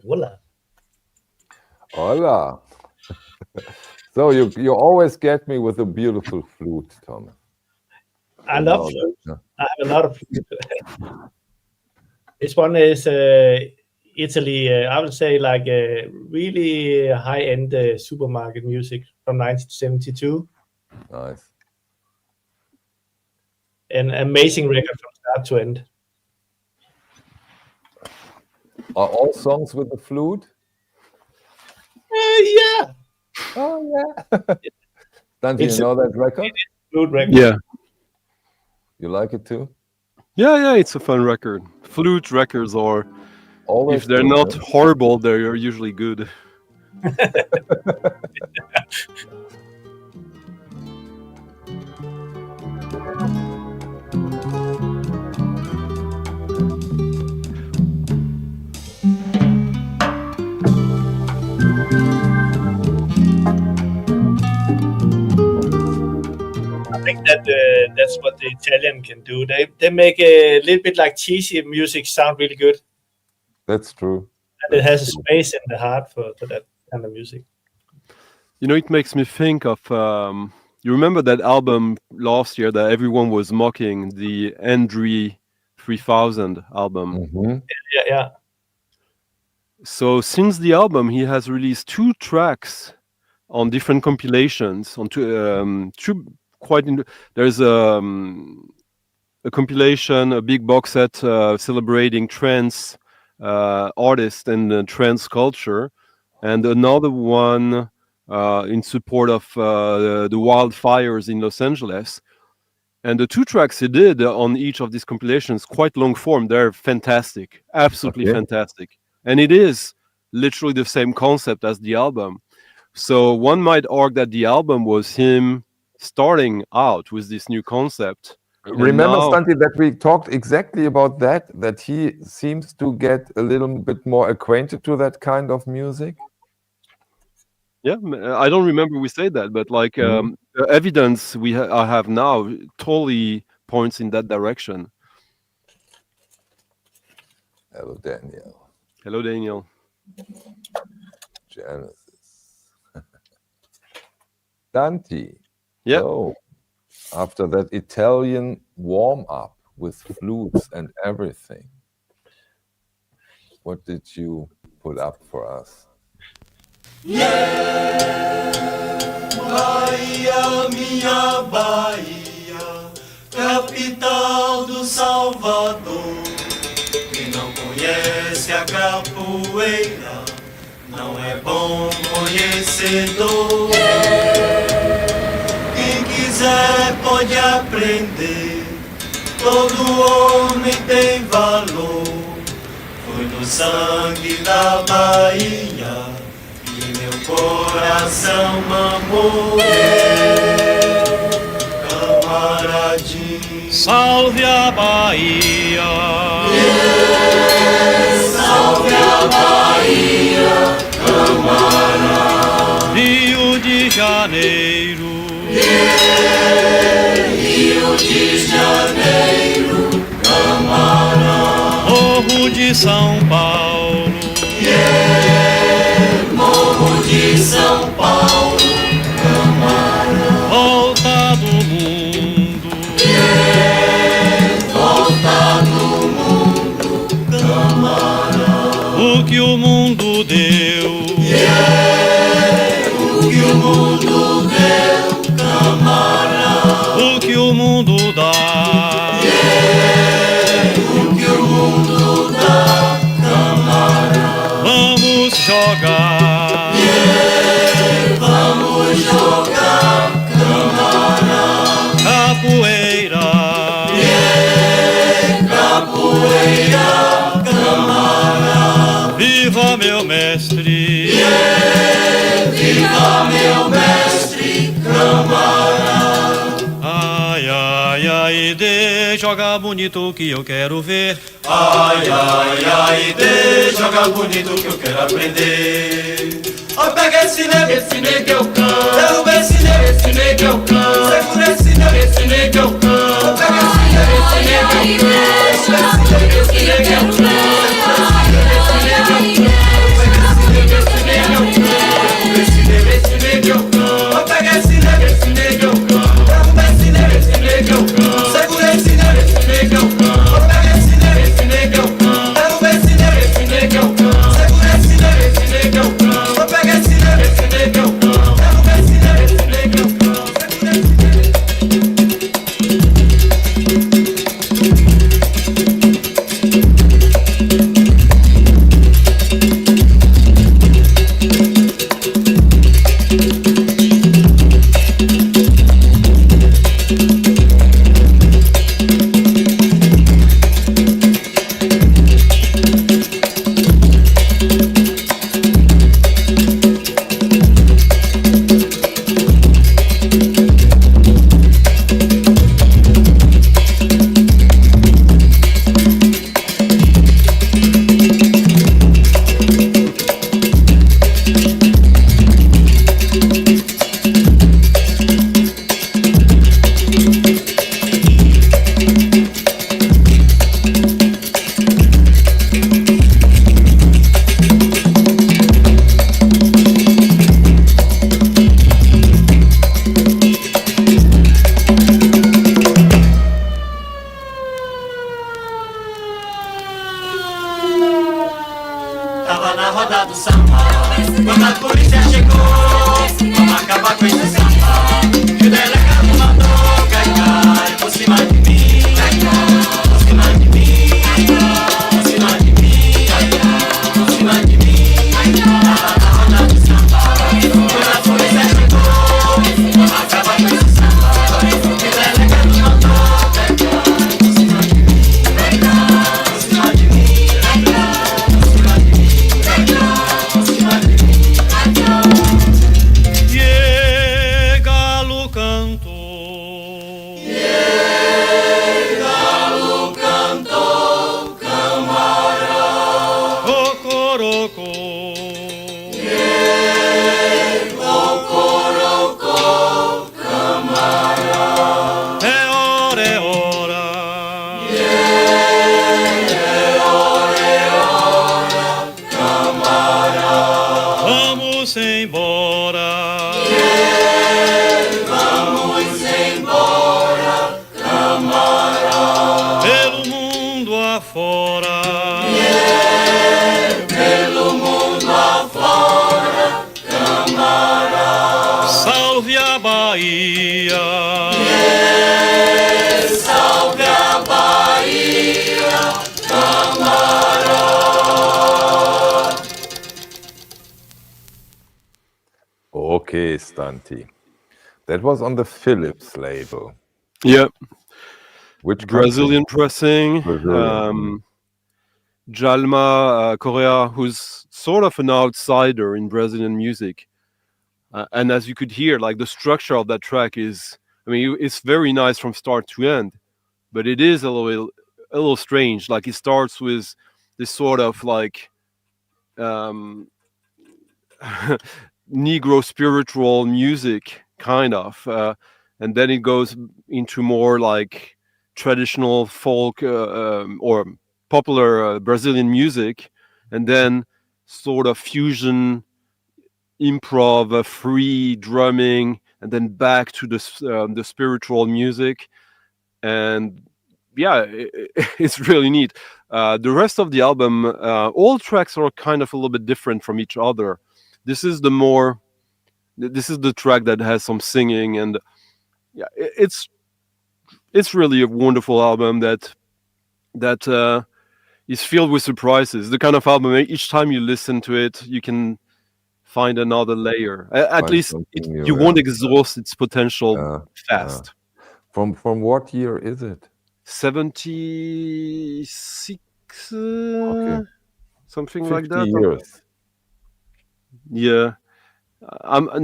Voila. Hola. So you always get me with a beautiful flute, Thomas. I love flute. I have a lot of flute. This one is Italy. I would say like really high-end supermarket music from 1972. Nice. An amazing record from start to end. Are all songs with the flute? Yeah. Oh yeah. Don't you know that record? Flute record. Yeah. You like it too? Yeah, it's a fun record. Flute records are, Always if they're good, not huh? horrible, they're usually good. I think that that's what the Italian can do. They make a little bit like cheesy music sound really good. That's true. And it has a space in the heart for that kind of music. You know, it makes me think of, you remember that album last year that everyone was mocking, the Andre 3000 album? Mm-hmm. Yeah. So since the album, he has released 2 tracks on different compilations. On two there's a compilation, a big box set celebrating trance artists and trance culture, and another one in support of the wildfires in Los Angeles. And the 2 tracks he did on each of these compilations, quite long form, they're fantastic, absolutely fantastic. And it is literally the same concept as the album. So one might argue that the album was him starting out with this new concept Remember, now, Santi, that we talked exactly about that he seems to get a little bit more acquainted to that kind of music? yeah, I don't remember we said that, but like evidence I have now totally points in that direction. Hello, Daniel. Hello, Daniel. Genesis. Santi. Yeah. So, after that Italian warm-up with flutes and everything, what did you put up for us? Bahia, minha Bahia, capital do Salvador. Quem não conhece a capoeira, não é bom conhecedor. Quem quiser pode aprender, todo homem tem valor. Foi no sangue da Bahia e meu coração mamou. Camaradinho, Salve a Bahia! salve a Bahia, camarada. Rio de Janeiro, Rio de Janeiro, camarada. Morro de São Paulo, Morro de São Paulo, volta do mundo, volta do mundo, camarada. o que o mundo deu, O que o mundo deu, camarada. o que o mundo dá, O que o mundo dá, camarada. vamos jogar, Vamos jogar, camarada. capoeira, Capoeira, camarada. viva meu mestre, Viva meu mestre, camarada. ai, ai, ai, de jogar bonito que eu quero ver. Ai, ai, ai, joga bonito que eu quero aprender. Ó, pega esse nego eu canto. Derruba esse nego eu canto. Segura esse nego eu canto. Ó, pega esse nego eu canto. Esse nego eu canto. Ó, pega esse nego eu canto. Derruba esse nego eu canto. Segura esse nego eu canto. Ó, pega esse nego eu canto. Derruba esse nego eu canto. Segura esse nego eu canto. Ó, pega esse nego eu canto. Derruba esse nego eu canto. Segura esse Tava na roda do samba, quando a polícia chegou, vamos acabar com esse samba. E o delegado mandou cair por cima de mim, por cima de mim, por cima de mim, por cima de mim. Tava na roda do samba, quando a polícia chegou, vamos acabar com esse samba. E o delegado mandou cair por cima de mim, por cima de mim. e galo canto, Kokoroko. Vamos embora. Vamos embora, camarada. Pelo mundo afora. Pelo mundo afora, camarada. Salve a Bahia. Salve a Bahia, camarada. Okay, Stanti. That was on the Philips label. Yeah, Which Brazilian pressing. Brazilian. Jalma Correa, who's sort of an outsider in Brazilian music. And as you could hear, like the structure of that track is, I mean, it's very nice from start to end, but it is a little strange. Like it starts with this sort of like Negro spiritual music, kind of, and then it goes into more like traditional folk or popular Brazilian music, and then sort of fusion, improv, free drumming, and then back to the spiritual music. And yeah, it's really neat. The rest of the album, all tracks are kind of a little bit different from each other. This is the track that has some singing, and yeah, it's really a wonderful album that is filled with surprises. The kind of album each time you listen to it, you can find another layer. At least you won't exhaust its potential fast. From what year is it? 76, Okay. something 50 like that. years. Yeah.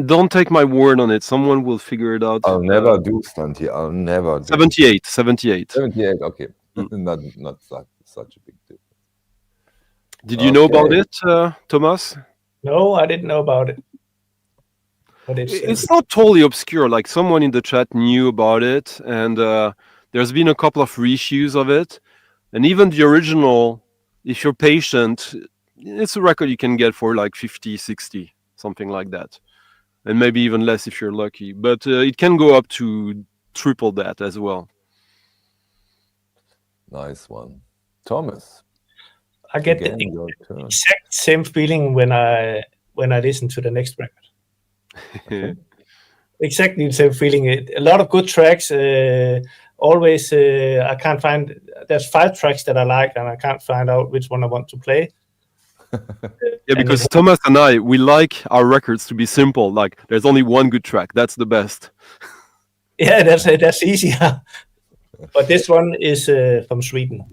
Don't take my word on it. Someone will figure it out. I'll never do, Stanti. I'll never do. 78. 78, okay. Not such a big deal. Did you know about it, Thomas? No, I didn't know about it. But It's not totally obscure. Like someone in the chat knew about it, and there's been a couple of reissues of it. And even the original, if you're patient, it's a record you can get for like 50, 60, something like that. And maybe even less if you're lucky. But it can go up to triple that as well. Nice one. Thomas. I get Again, the your turn. exact same feeling when I listen to the next record. Exactly the same feeling. A lot of good tracks. Always, I can't find. There's 5 tracks that I like, and I can't find out which one I want to play. Yeah, because Thomas and I, we like our records to be simple. Like, there's only one good track. That's the best. Yeah, that's easier. But this one is from Sweden.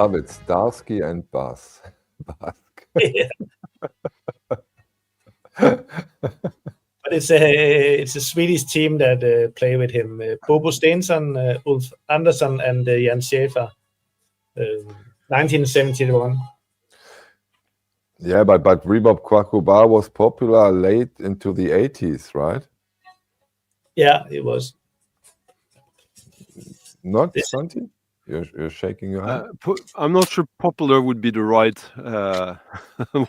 love it. Starsky and Bass. Yeah. But it's a Swedish team that play with him. Bobo Stensson, Ulf Andersson, and Jan Schäfer. 1971. Yeah, but Rebop Kwakuba was popular late into the 80s, right? Yeah, it was. Not Santi? You're shaking your head. I'm not sure popular would be the right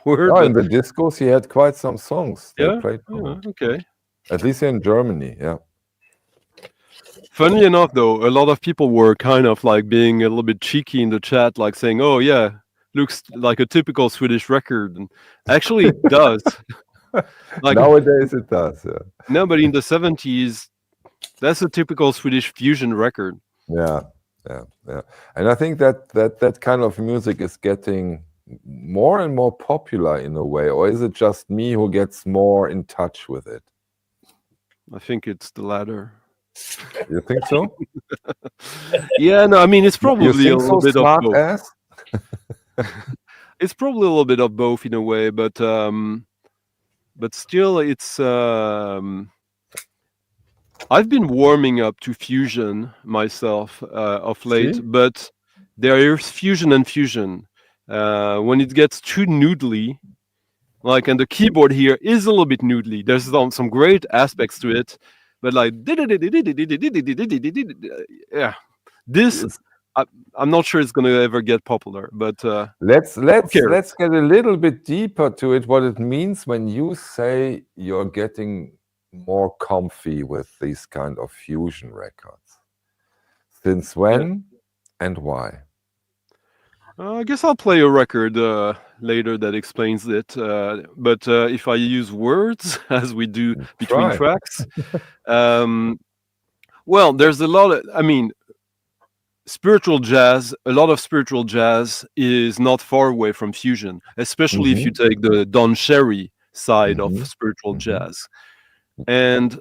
word. Oh, in the discos, he had quite some songs. They played. Okay. At least in Germany, yeah. Funnily enough, though, a lot of people were kind of like being a little bit cheeky in the chat, like saying, "Oh yeah, looks like a typical Swedish record," and actually it does. Like nowadays, it does. Yeah. No, but in the 70s, that's a typical Swedish fusion record. Yeah. And I think that kind of music is getting more and more popular in a way, or is it just me who gets more in touch with it? I think it's the latter. You think so? Yeah, no, I mean it's probably a little bit of both. Ass? It's probably a little bit of both in a way, but still, it's. I've been warming up to fusion myself of late, but there is fusion and fusion. When it gets too noodly, like, and the keyboard here is a little bit noodly. There's some great aspects to it, but like, yeah, this I'm not sure it's going to ever get popular. But let's get a little bit deeper to it. What it means when you say you're getting more comfy with these kind of fusion records. Since when and why? I guess I'll play a record later that explains it. But if I use words, as we do between tracks, well, there's a lot of, I mean, spiritual jazz, a lot of spiritual jazz is not far away from fusion, especially if you take the Don Cherry side of spiritual jazz. And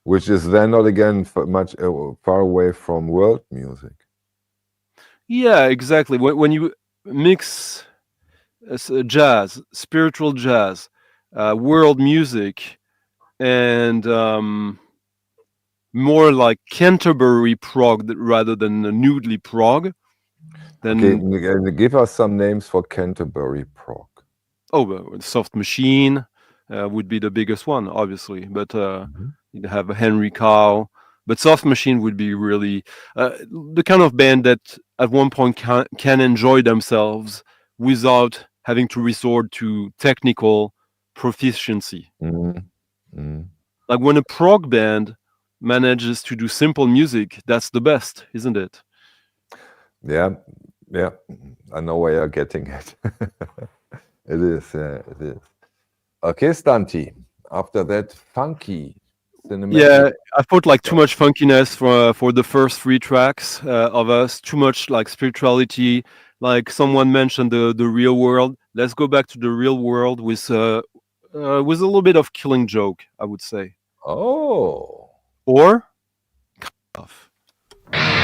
which is then not again much far away from world music. Yeah, exactly. When you mix jazz, spiritual jazz, world music, and more like Canterbury prog rather than noodly prog, then give us some names for Canterbury prog. Oh, Soft Machine. Would be the biggest one, obviously, but you'd have a Henry Cow. But Soft Machine would be really the kind of band that at one point can enjoy themselves without having to resort to technical proficiency. Like when a prog band manages to do simple music, that's the best, isn't it? Yeah, I know where you're getting it. It is. Okay, Stanti. After that, funky cinematic. Yeah, I put like too much funkiness for the first 3 tracks of us. Too much like spirituality. Like someone mentioned the real world. Let's go back to the real world with a little bit of Killing Joke, I would say. Oh. Or kind of. Fire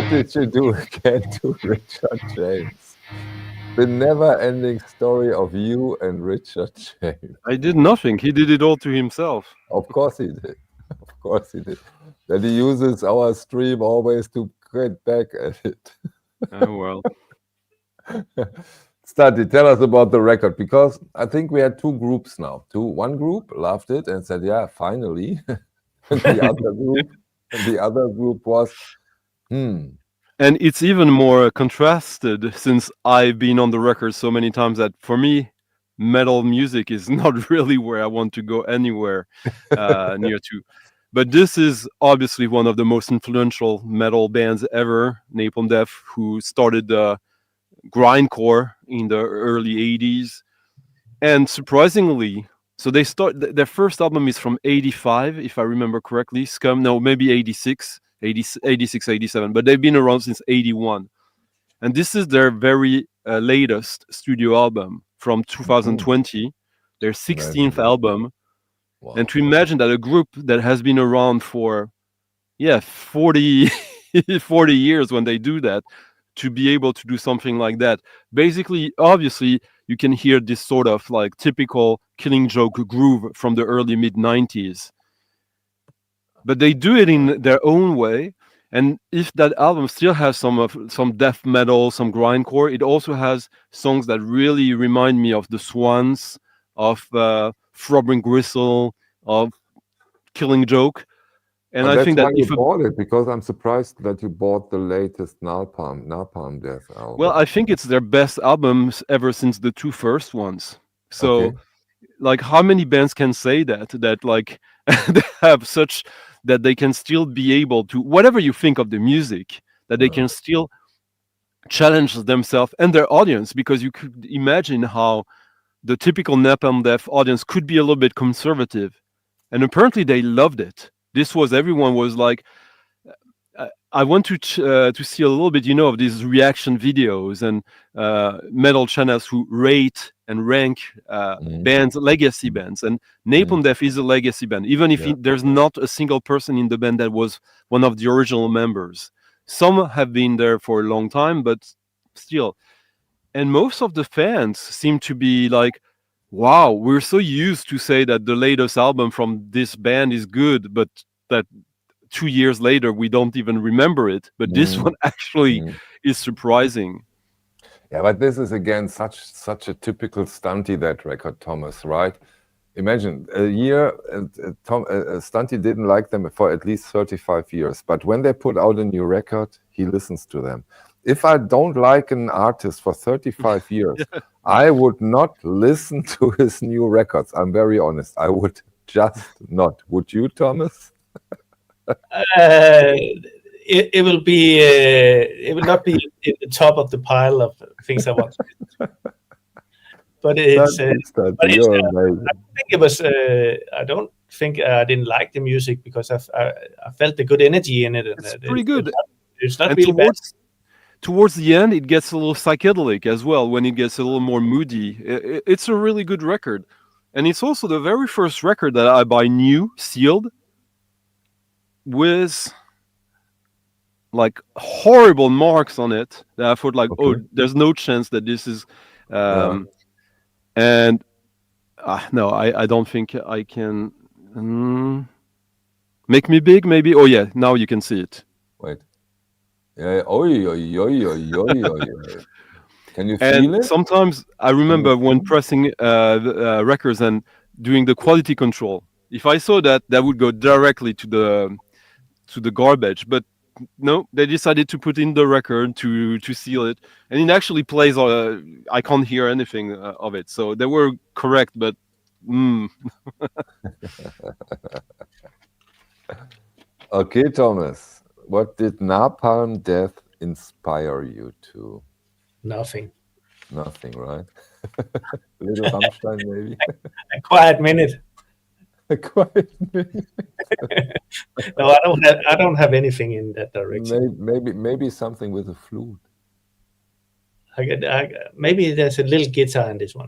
What did you do again to Richard James? The never-ending story of you and Richard James. I did nothing. He did it all to himself. Of course he did. Of course he did. That he uses our stream always to get back at it. Oh, well. Stati, tell us about the record, because I think we had two groups now. One group loved it and said, yeah, finally. And the other group was, And it's even more contrasted, since I've been on the record so many times that for me, metal music is not really where I want to go anywhere near to. But this is obviously one of the most influential metal bands ever, Napalm Death, who started grindcore in the early 80s. And surprisingly, so they their first album is from 85, if I remember correctly. Scum, no, maybe 86, 87, but they've been around since 81. And this is their very latest studio album from 2020, their 16th album. Wow. And to imagine that a group that has been around for 40 years, when they do that, to be able to do something like that, basically, obviously, you can hear this sort of like typical Killing Joke groove from the early mid-90s. But they do it in their own way. And if that album still has some death metal, some grindcore, it also has songs that really remind me of the Swans, of Throbbing Gristle, of Killing Joke. And I think that if you bought it, because I'm surprised that you bought the latest Napalm Death album. Well, I think it's their best albums ever since the two first ones. So, like, how many bands can say that like they have such that they can still be able to, whatever you think of the music, that they can still challenge themselves and their audience, because you could imagine how the typical Napalm Death audience could be a little bit conservative, and apparently they loved it. Everyone was like, I want to see a little bit, of these reaction videos and metal channels who rate and rank bands, legacy bands. And Napalm Death is a legacy band, even if there's not a single person in the band that was one of the original members. Some have been there for a long time, but still. And most of the fans seem to be like, wow, we're so used to say that the latest album from this band is good, but that 2 years later we don't even remember it. But this one actually is surprising. Yeah, but this is again such a typical stunty, that record, Thomas, right? Imagine a year, Stunty didn't like them for at least 35 years, but when they put out a new record, he listens to them. If I don't like an artist for 35 years, I would not listen to his new records. I'm very honest. I would just not. Would you, Thomas? It will be. It will not be in the top of the pile of things I want to listen to. But it's. I think it was. I don't think I didn't like the music because I felt the good energy in it. It's pretty good. It's not really bad. Towards the end, it gets a little psychedelic as well, when it gets a little more moody. It's a really good record. And it's also the very first record that I buy new, sealed, with like horrible marks on it that I thought like, there's no chance that this is... And no, I don't think I can... Make Me Big, maybe? Oh yeah, now you can see it. Wait. Yeah, Can you feel it? Sometimes I remember when pressing records and doing the quality control. If I saw that would go directly to the garbage. But no, they decided to put in the record to seal it, and it actually plays. I can't hear anything of it, so they were correct. But Okay, Thomas. What did Napalm Death inspire you to? Nothing. Nothing, right? A little Rammstein, maybe. A quiet minute. A quiet minute. No, I don't have anything in that direction. Maybe something with a flute. Maybe there's a little guitar in this one.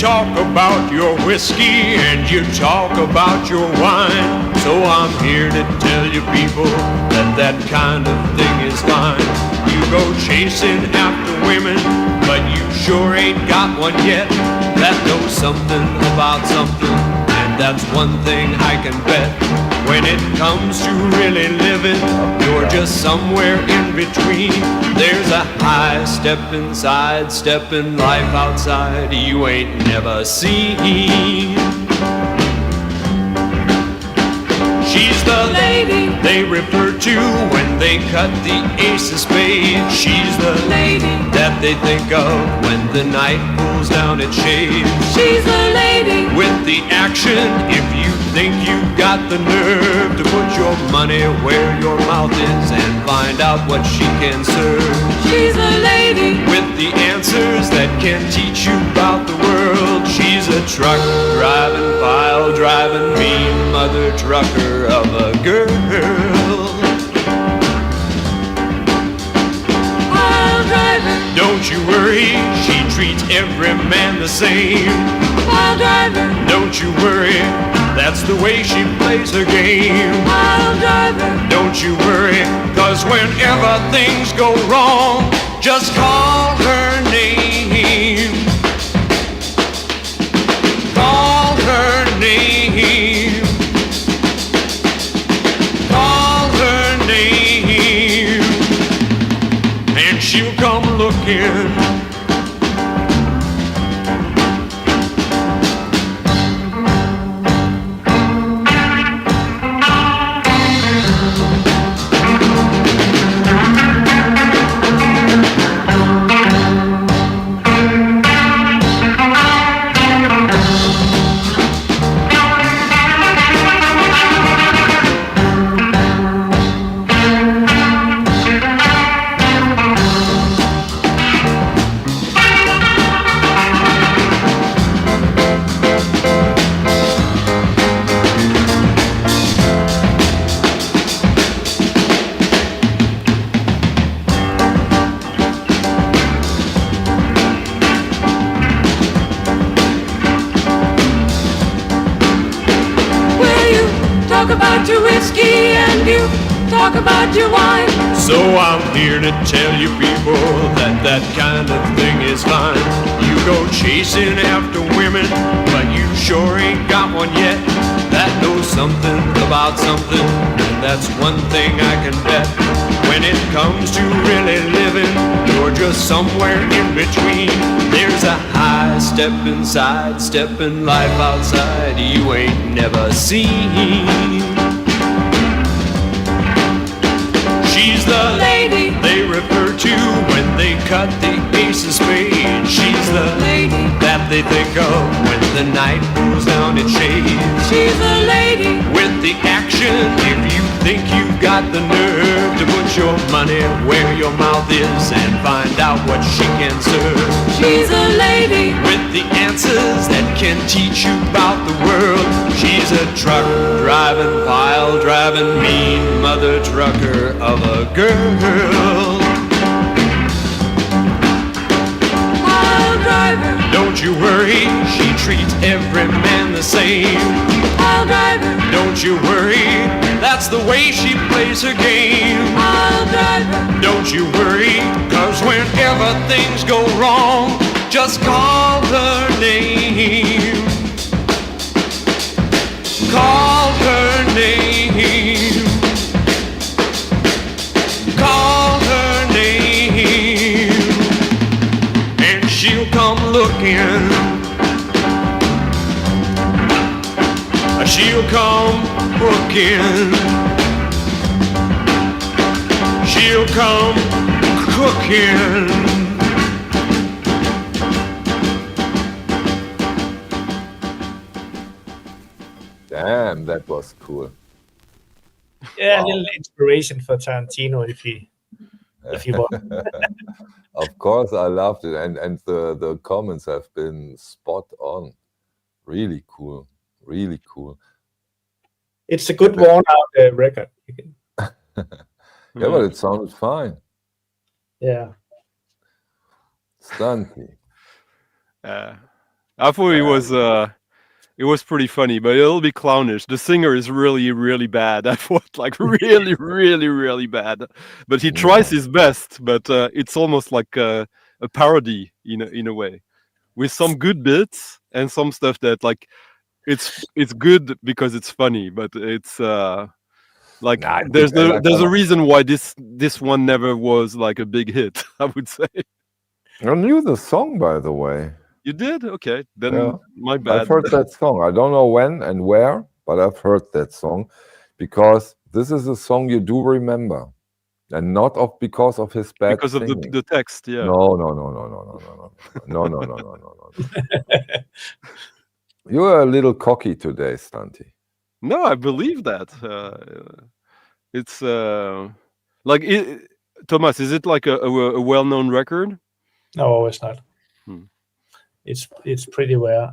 talk about your whiskey and you talk about your wine. So I'm here to tell you people that that kind of thing is fine. You go chasing after women, but you sure ain't got one yet that knows something about something, and that's one thing I can bet. When it comes to really living, you're just somewhere in between. There's a high step inside, stepping life outside you ain't never seen. She's the lady they refer to when they cut the ace of spades. She's the lady that they think of when the night pulls down its shades. She's the lady with the action if you think you've got the nerve to put your money where your mouth is and find out what she can serve. She's the lady with the answers that can teach you about the world. She's a truck driving, pile driving, mean mother trucker of a girl. Pile driver, don't you worry, she treats every man the same. Pile driver, don't you worry, that's the way she plays her game. Pile driver, don't you worry, cause whenever things go wrong, just call her name. Call her name. Call her name. And she'll come looking. Your whiskey and you talk about your wine. So I'm here to tell you people that that kind of thing is fine. You go chasing after women, but you sure ain't got one yet that knows something about something, and that's one thing I can bet. When it comes to really living, you're just somewhere in between. There's a high step inside, stepping life outside you ain't never seen. She's the lady they refer to when they cut the ace of spades. She's the lady that they think of when the night pulls down its shades. She's the lady with the action if you think you've got the nerve to put your money where your mouth is and find out what she can serve. She's a lady with the answers that can teach you about the world. She's a truck driving, pile driving, mean mother trucker of a girl. Pile driver, don't you worry, she treats every man the same. Pile driver, don't you worry, that's the way she plays her game. Pile driver, don't you worry, cause whenever things go wrong, just call her name. Call her name. Call her name. And she'll come looking. She'll come looking. She'll come cooking. Damn, that was cool. Yeah, wow. A little inspiration for Tarantino if you want. Of course, I loved it, and the comments have been spot on. Really cool, really cool. It's a good worn-out record. Yeah, but it sounded fine. Yeah. Stunty. I thought it was pretty funny, but a little bit clownish. The singer is really, really bad. I thought like really, really, really bad. But he tries his best. But it's almost like a parody in a way, with some good bits and some stuff that like it's good because it's funny, but it's like there's a reason why this one never was like a big hit. I would say. I knew the song, by the way. You did? Okay, then my bad. I've heard that song. I don't know when and where, but I've heard that song because this is a song you do remember, and not because of his bad because singing. of the text. Yeah. No. You are a little cocky today, Stunty. No, I believe that. It's like Thomas. Is it like a well-known record? No, it's not. It's pretty rare.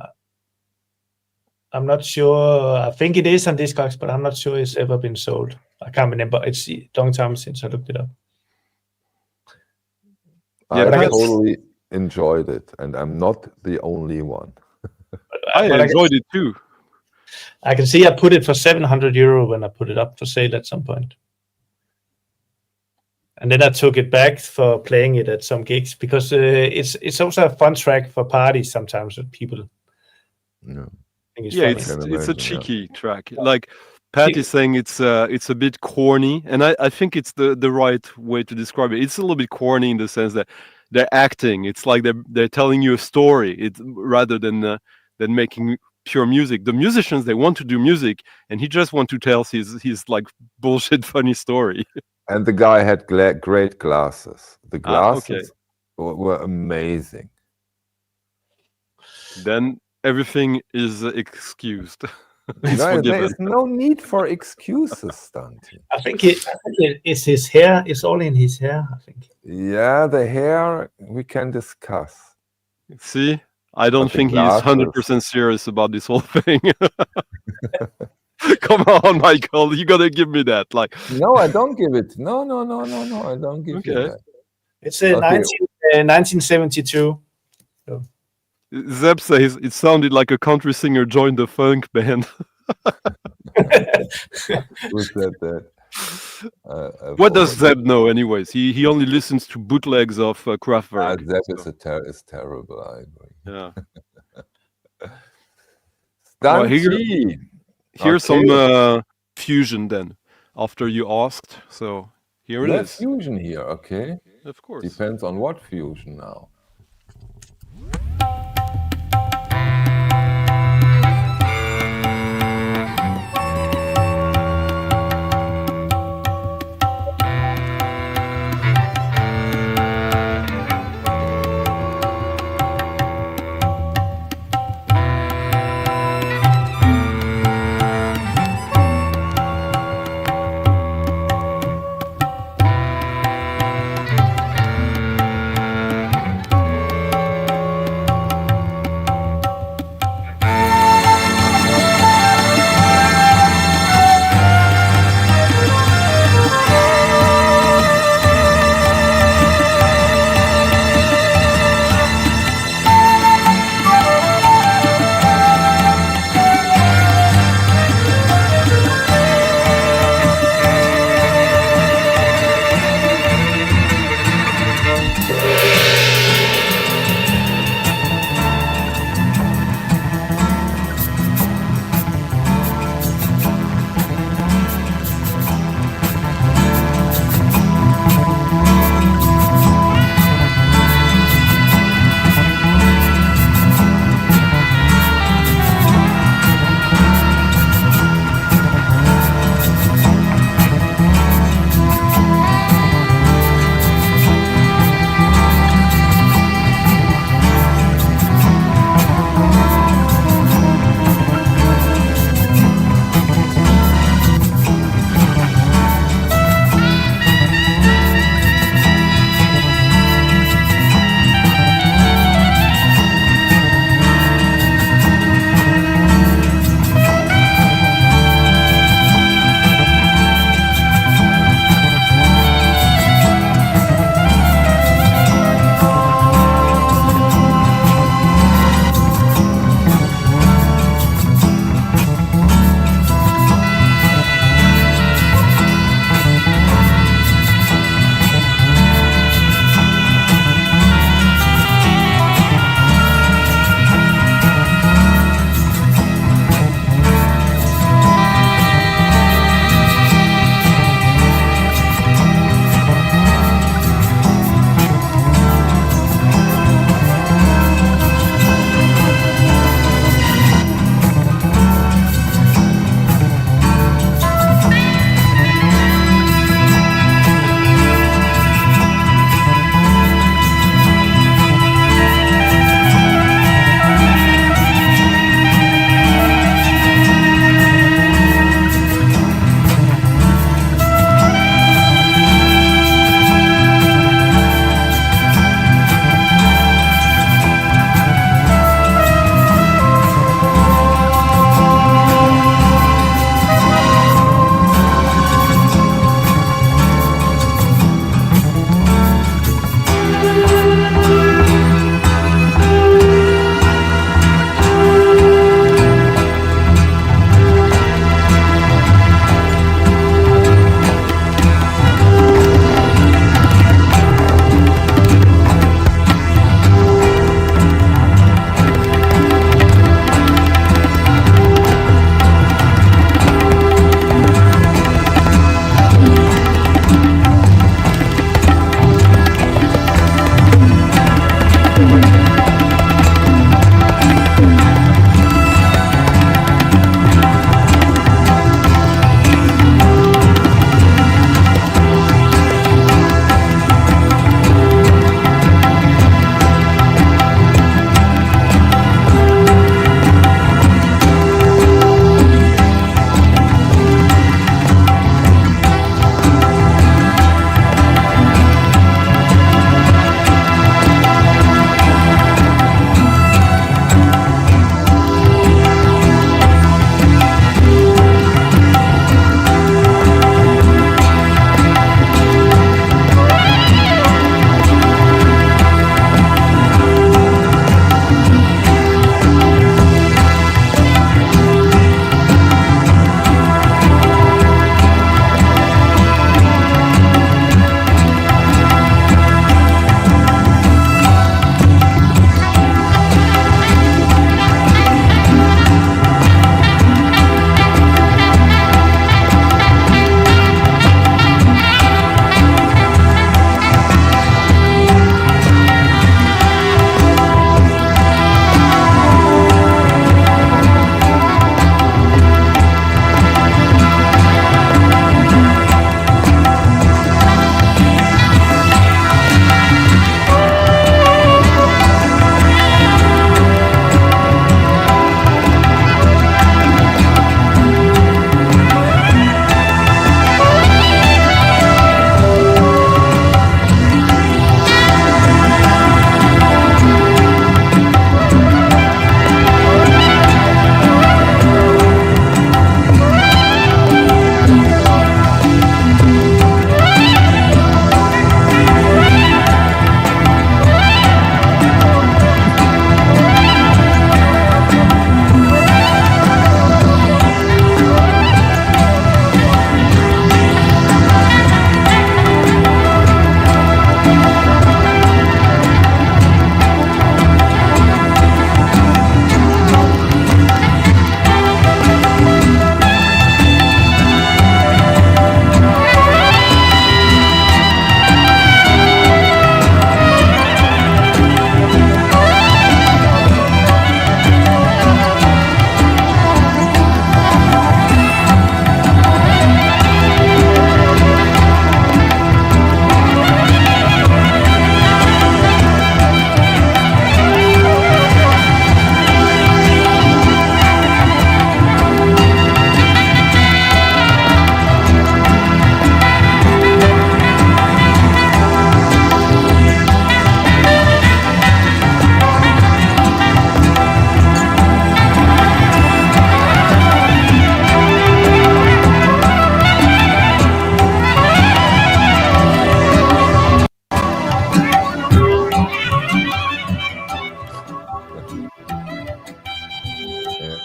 I'm not sure. I think it is on Discogs, but I'm not sure it's ever been sold. I can't remember. It's a long time since I looked it up. I totally enjoyed it, and I'm not the only one. I enjoyed it too. I can see I put it for €700 when I put it up for sale at some point. And then I took it back for playing it at some gigs because it's also a fun track for parties sometimes with people. It's a cheeky track. Like Pat is saying, it's a bit corny, and I think it's the right way to describe it. It's a little bit corny in the sense that they're acting. It's like they're telling you a story. It's rather than making pure music. The musicians, they want to do music, and he just want to tell his like bullshit funny story. And the guy had great glasses. The glasses were amazing. Then everything is excused. There is no need for excuses, Stunty. I think it's his hair. It's all in his hair, I think. Yeah, the hair we can discuss. See, I don't think he's 100% serious about this whole thing. Come on, Michael, you gotta give me that. Like, no, I don't give it. No, I don't give you that. It's 1972. So. Zeb says it sounded like a country singer joined the funk band. Who said that? What does Zeb know, anyways? He only listens to bootlegs of Kraftwerk. Zeb is terrible. I agree. Yeah. Here's some fusion then, after you asked. So here it is. Fusion here, okay. Of course. Depends on what fusion now.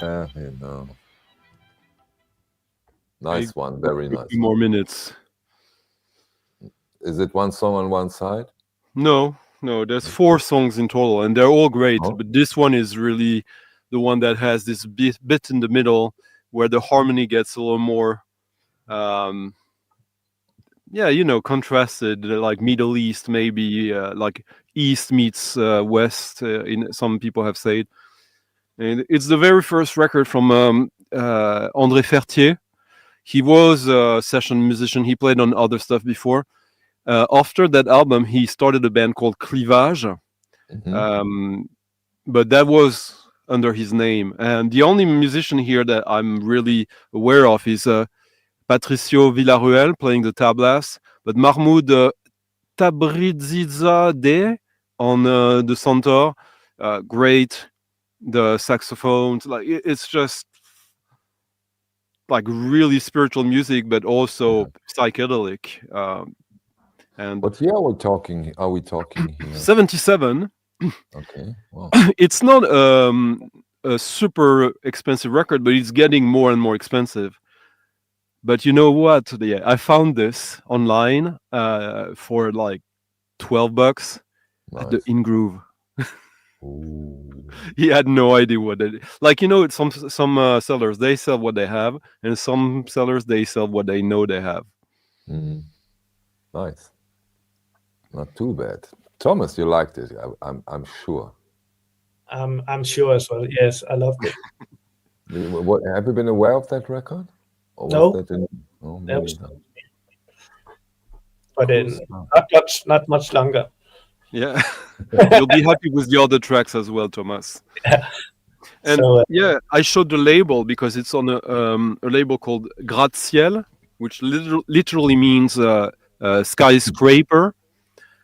You know. Nice one, very nice. 2 more minutes. Is it one song on one side? No, there's 4 songs in total, and they're all great. Oh. But this one is really the one that has this bit in the middle where the harmony gets a little more, contrasted, like Middle East, maybe like East meets West. In some people have said, and it's the very first record from André Fertier. He was a session musician. He played on other stuff before. After that album, he started a band called Clivage, but that was under his name. And the only musician here that I'm really aware of is Patricio Villaruel playing the tablas, but Mahmoud Tabrizizadeh on the Centaur, great. The saxophones, like it's just like really spiritual music, but also psychedelic. And what year are we talking here? 77. Okay. Wow. It's not a super expensive record, but it's getting more and more expensive. But you know what? Yeah, I found this online for like $12 at the In Groove. He had no idea what it is. Like, some sellers, they sell what they have, and some sellers, they sell what they know they have. Nice. Not too bad. Thomas, you liked it, I'm sure. I'm sure as well. Yes, I loved it. Have you been aware of that record? Or was No. Maybe not. But not much longer. Yeah. You'll be happy with the other tracks as well, Thomas. Yeah. And So, I showed the label because it's on a label called Gratte-Ciel, which literally means skyscraper.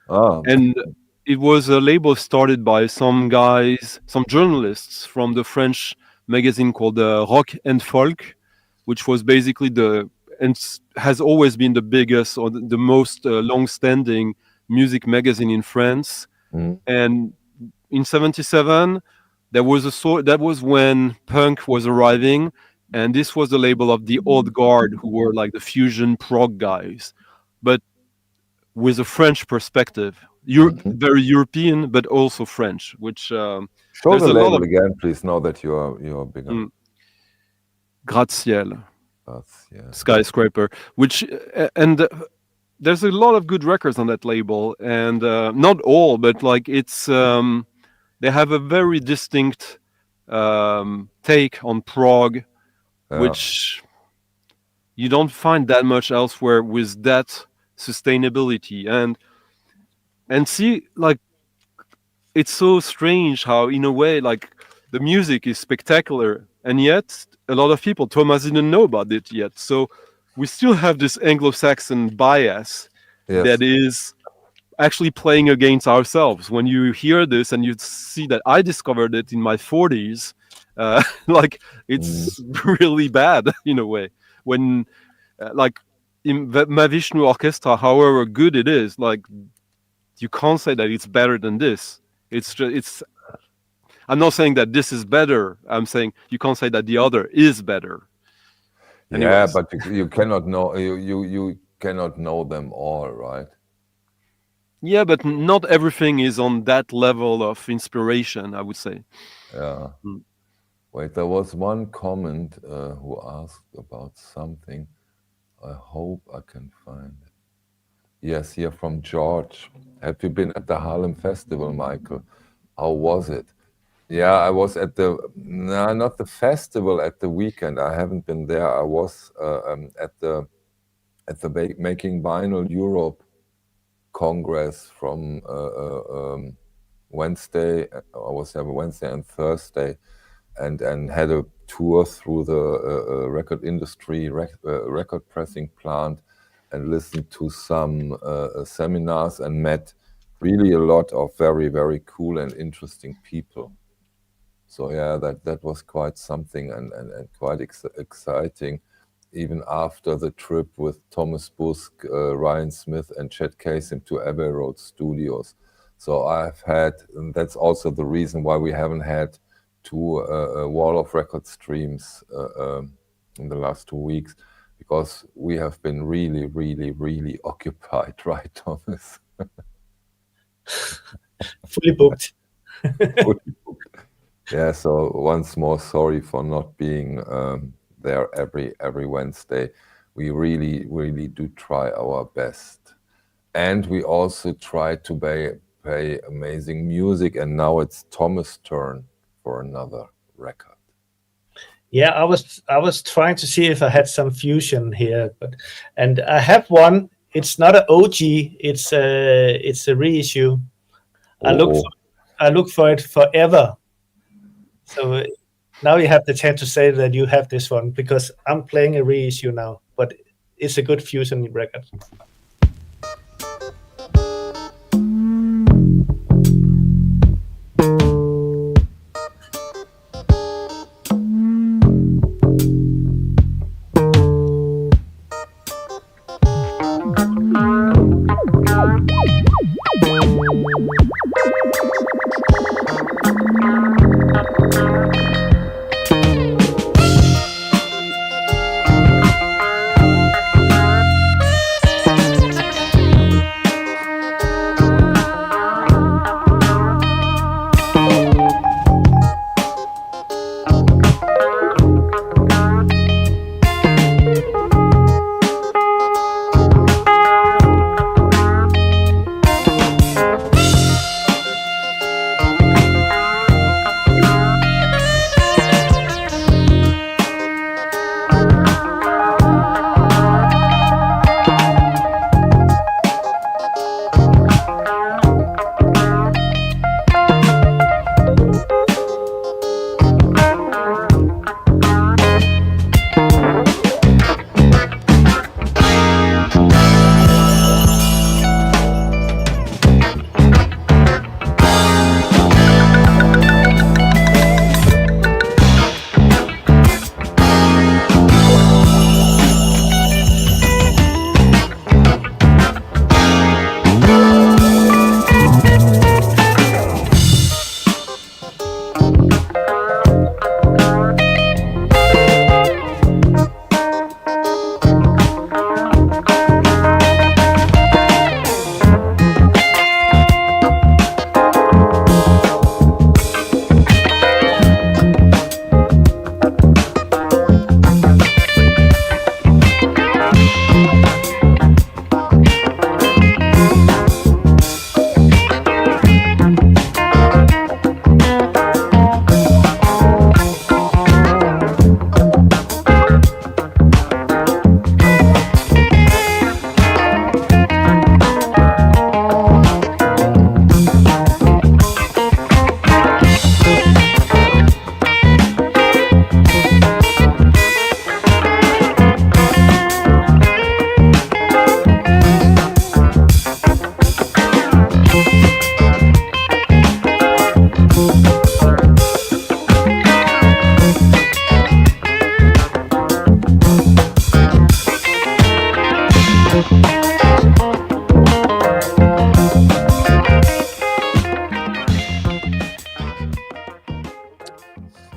And it was a label started by some journalists from the French magazine called Rock and Folk, which was basically has always been the biggest or the most long-standing music magazine in France. And in 77, that was when punk was arriving, and this was the label of the old guard, who were like the fusion prog guys, but with a French perspective. Very European, but also French, which show the label again, please, now that you are bigger. Gratte-Ciel. Skyscraper, which and there's a lot of good records on that label, and not all, but like it's they have a very distinct take on prog, which you don't find that much elsewhere with that sustainability. And see, like, it's so strange how, in a way, like, the music is spectacular, and yet a lot of people, Thomas didn't know about it yet. So we still have this Anglo-Saxon bias that is actually playing against ourselves. When you hear this and you see that I discovered it in my 40s, like, it's really bad in a way. When, like, in Mahavishnu Orchestra, however good it is, like, you can't say that it's better than this. I'm not saying that this is better. I'm saying you can't say that the other is better. Anyways. Yeah, but you cannot know you cannot know them all, right? Yeah, but not everything is on that level of inspiration, I would say. Yeah. Wait, there was one comment who asked about something. I hope I can find it. Yes, here from George. Have you been at the Harlem Festival, Michael? How was it? Yeah, I was at not the festival, at the weekend. I haven't been there. I was at the Making Vinyl Europe Congress from Wednesday. I was there Wednesday and Thursday, and had a tour through the record industry, record pressing plant, and listened to some seminars and met really a lot of very, very cool and interesting people. So yeah, that was quite something and quite exciting, even after the trip with Thomas Busk, Ryan Smith and Chet Kasem to Abbey Road Studios. So I've had, and that's also the reason why we haven't had 2 Wall of Record streams in the last 2 weeks, because we have been really occupied, right, Thomas? Fully booked. Fully booked. Yeah, so once more, sorry for not being there every Wednesday. We really do try our best, and we also try to play amazing music. And now it's Thomas' turn for another record. Yeah, I was trying to see if I had some fusion here, and I have one. It's not an OG. It's a reissue. I look for it forever. So now you have the chance to say that you have this one, because I'm playing a reissue now, but it's a good fusion record.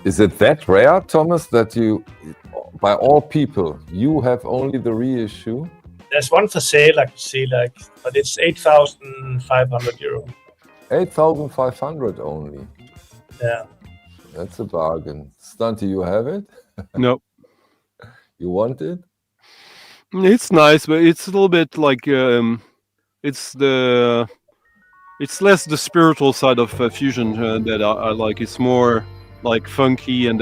Is it that rare, Thomas, that you, by all people, you have only the reissue? There's one for sale, I could see, but it's 8,500 euro. 8,500 only. Yeah. That's a bargain. Stunty, you have it? No. You want it? It's nice, but it's a little bit like it's less the spiritual side of fusion that I like. It's more like funky, and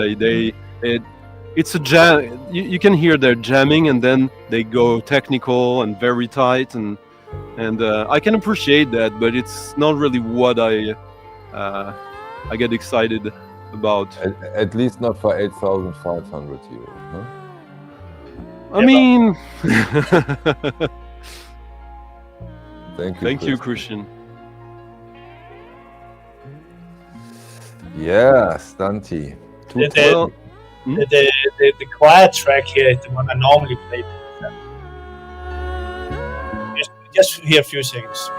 it's a jam. You can hear they're jamming, and then they go technical and very tight, and I can appreciate that, but it's not really what I get excited about. At least not for 8,500 euros. Huh? I mean, Thank you, Christian. Yeah, Stunty. The quiet track here is the one I normally play. Just here a few seconds.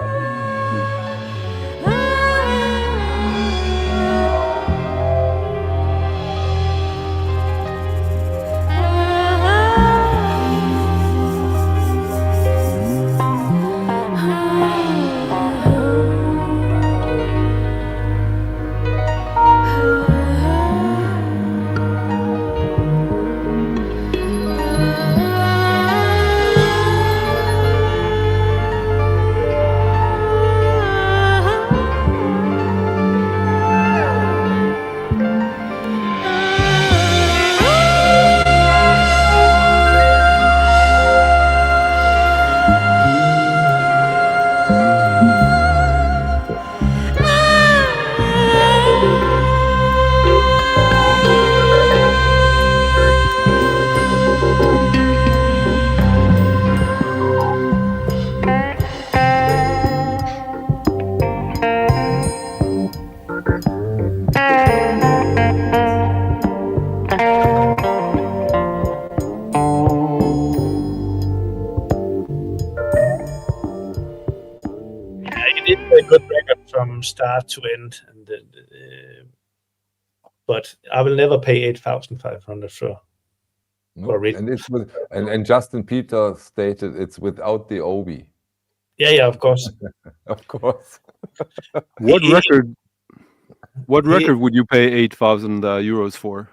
from start to end, and but I will never pay 8,500 for it. And it's and Justin Peter stated it's without the OB. Yeah, of course. Of course. What record would you pay 8,000 euros for?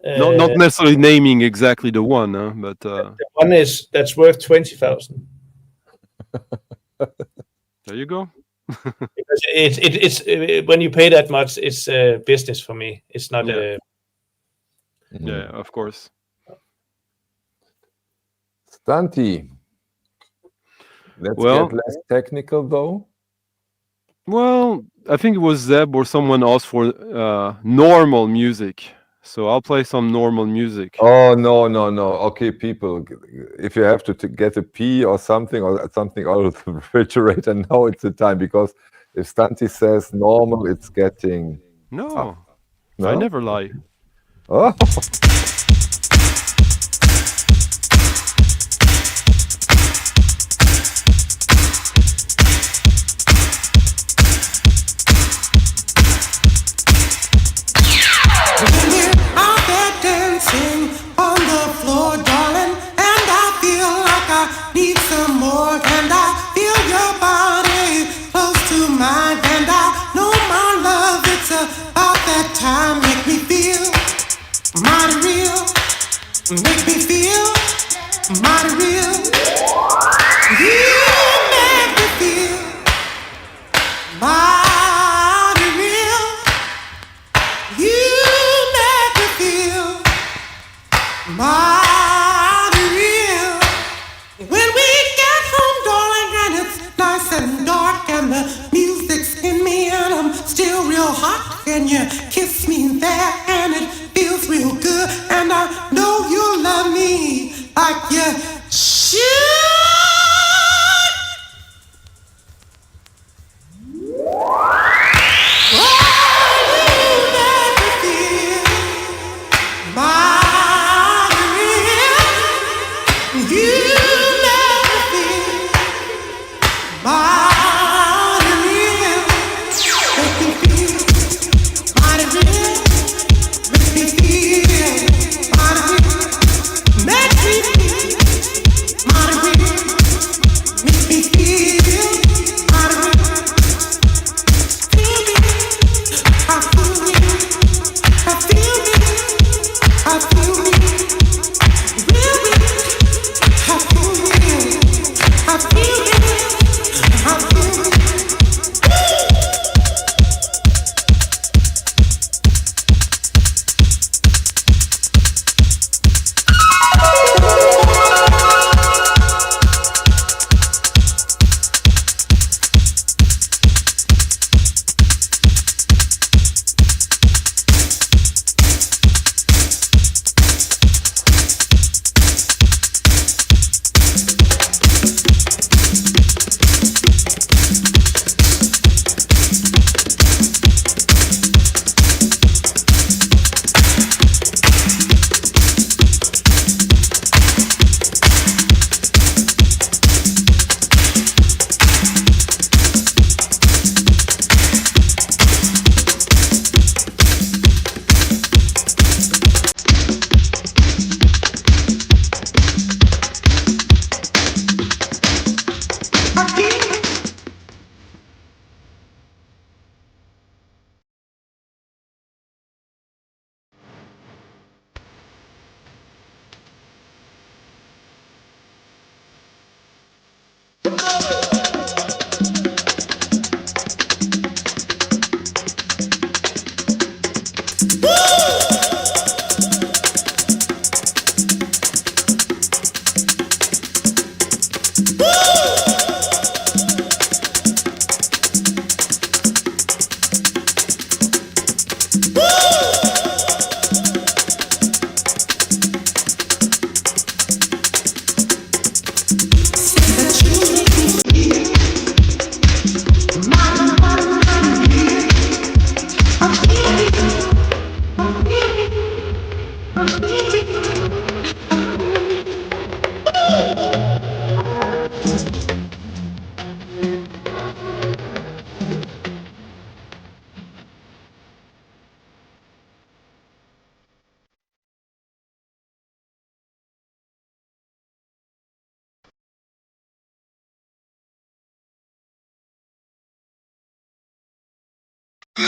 Not necessarily naming exactly the one, but the one that's worth 20,000. There you go. Because it's when you pay that much, it's business for me. It's not. Yeah, of course. Stanti. Let's get less technical, though. Well, I think it was Zeb or someone asked for normal music. So I'll play some normal music. Oh, no. Okay, people, if you have to get a pee or something out of the refrigerator, now it's the time. Because if Stanti says normal, it's getting... No, I never lie. Oh. Make me feel mighty real. You make me feel mighty real. You make me feel mighty real. When we get home, darling, and it's nice and dark, and the music's in me, and I'm still real hot, and you kiss me there, and it feels real good, and I know you love me like you should. Oh, you make me feel mighty real. You make me feel mighty real. Make me feel mighty real. Make me feel mighty real. Make me feel mighty real. Make me feel mighty real. Feel me, I feel me, I feel me, I feel me. Real me, I feel me, I feel me, I feel me. In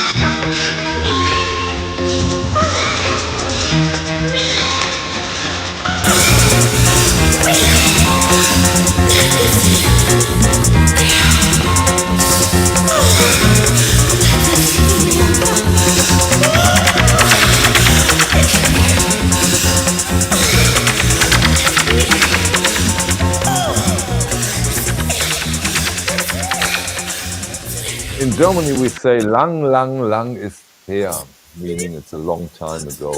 Germany, we say lang, lang, lang ist her, meaning it's a long time ago.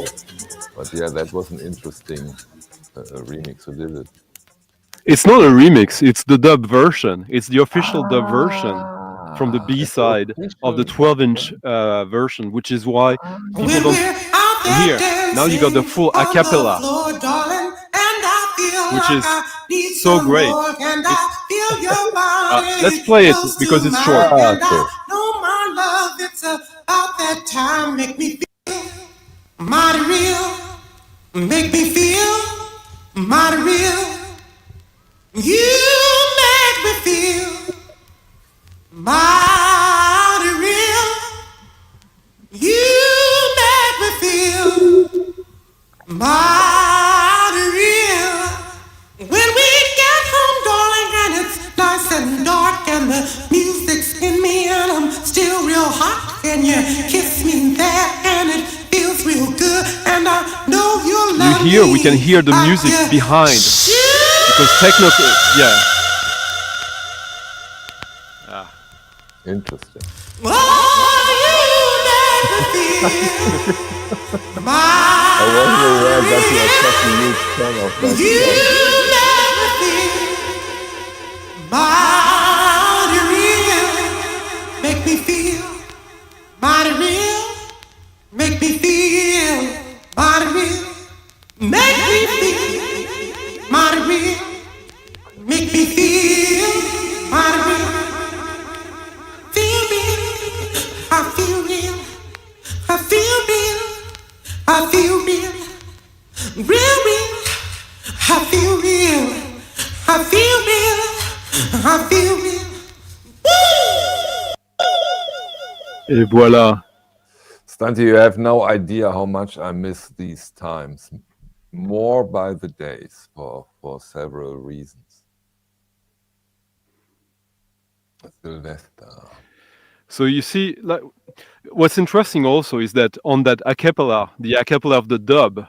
But yeah, that was an interesting remix who did it. It's not a remix, it's the dub version. It's the official dub version from the B-side of the 12-inch version, which is why people don't hear. Now you got the full a cappella, which is so great. Let's play it because it's short. It's about that time. Make me feel mighty real. Make me feel mighty real. You make me feel mighty real. You make me feel mighty real. When we get home, darling, and it's nice and dark, and the music's in me, and I'm still real hot, and you kiss me there, and it feels real good, and I know you'll love me. We can hear the music behind. Because techno, yeah. Interesting. Oh, you make me feel I wasn't aware that you are such a huge fan of that. you make me feel mighty real. Make me feel mighty real. Make me feel mighty real. Make me feel mighty real. Make me feel mighty real. Feel real. I feel real. I feel real. I feel real. Real, real. I feel real. I feel real. I feel real. Et voilà. Stanti, you have no idea how much I miss these times. More by the days for several reasons. Sylvester. So you see, like, what's interesting also is that on that a cappella, the a cappella of the dub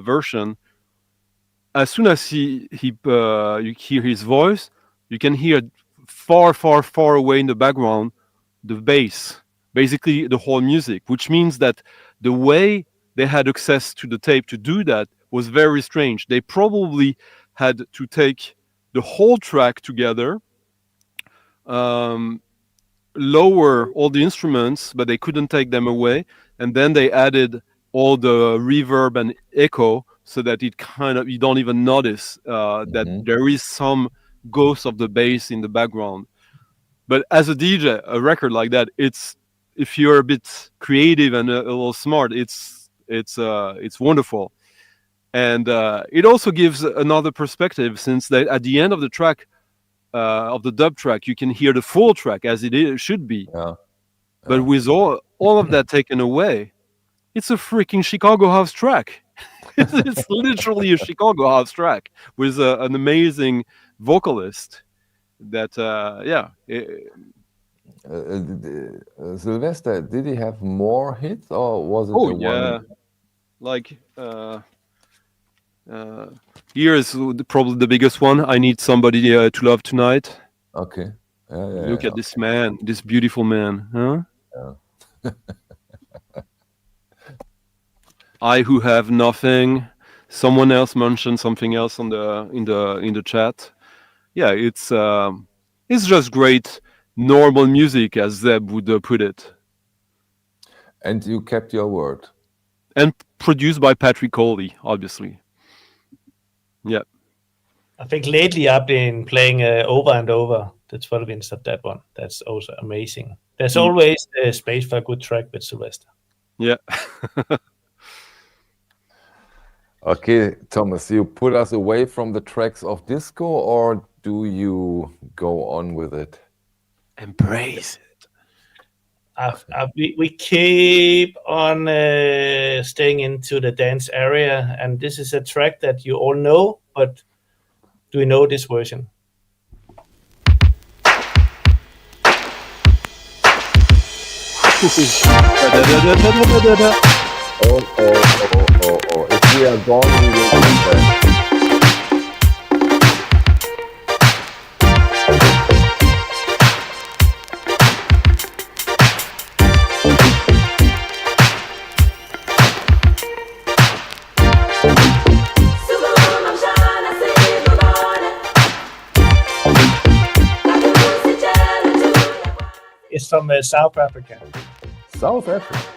version, as soon as you hear his voice, you can hear far, far, far away in the background the bass, basically the whole music, which means that the way they had access to the tape to do that was very strange. They probably had to take the whole track together, lower all the instruments, but they couldn't take them away, and then they added all the reverb and echo so that it kind of, you don't even notice that there is some ghost of the bass in the background. But as a DJ, a record like that, it's, if you're a bit creative and a little smart, it's wonderful. And it also gives another perspective, since that at the end of the track, of the dub track, you can hear the full track as it should be. But with all of that taken away, it's a freaking Chicago house track. It's literally a Chicago house track with an amazing vocalist that, Sylvester, did he have more hits, or was it one? Like, here is probably the biggest one. I Need Somebody to Love Tonight. Okay. Look at this man, this beautiful man, huh? I Who Have Nothing. Someone else mentioned something else on in the chat. Yeah, it's just great normal music, as Zeb would put it. And you kept your word. And produced by Patrick Coley, obviously. Yeah. I think lately I've been playing over and over the 12-inch of that one. That's also amazing. There's always space for a good track with Sylvester. Yeah. Okay, Thomas, you put us away from the tracks of disco, or do you go on with it? Embrace it. we keep on staying into the dance area, and this is a track that you all know, but do you know this version? Oh. If we are gone, we will come back. It's from South Africa. South Africa.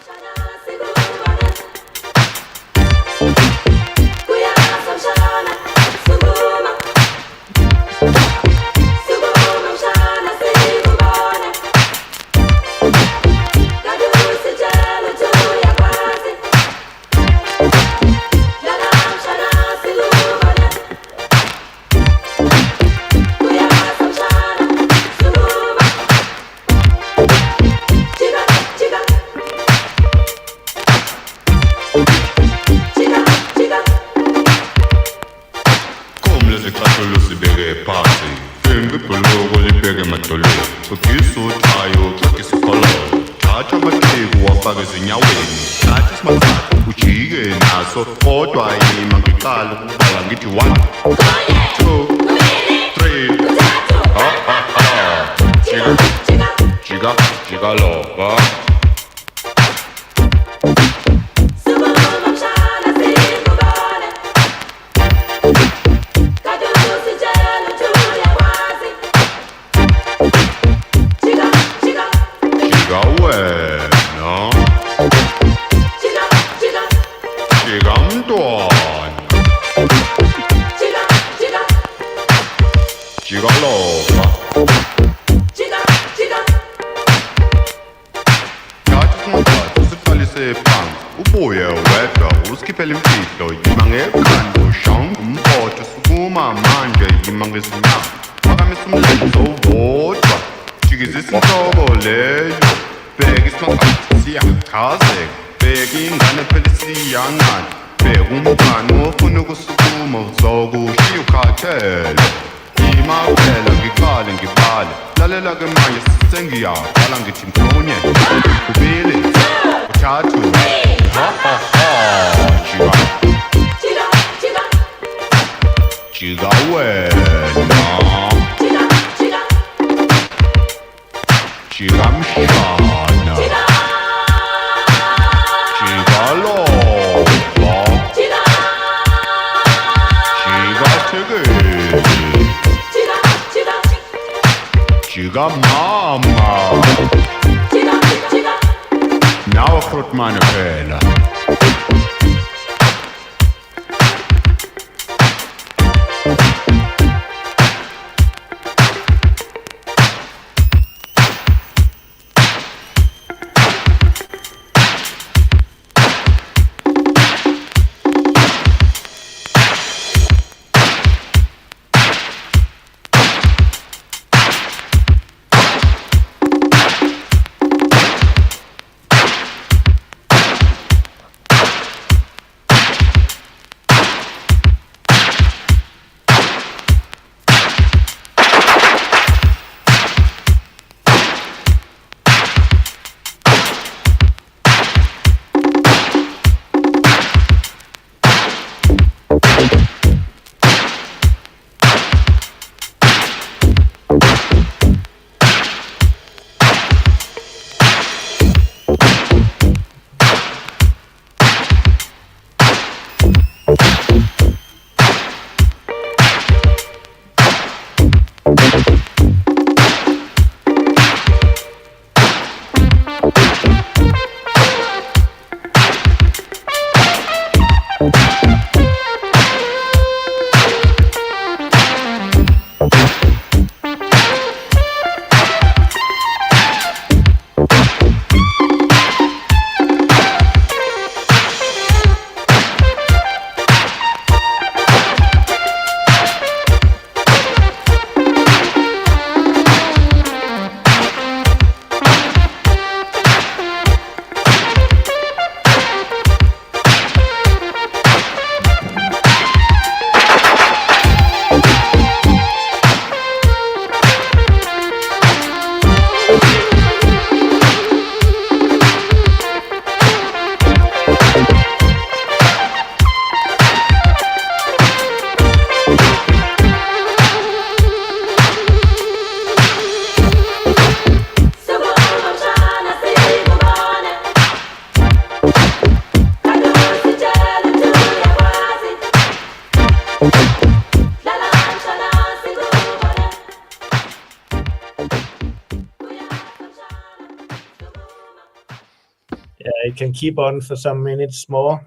Yeah, it can keep on for some minutes more.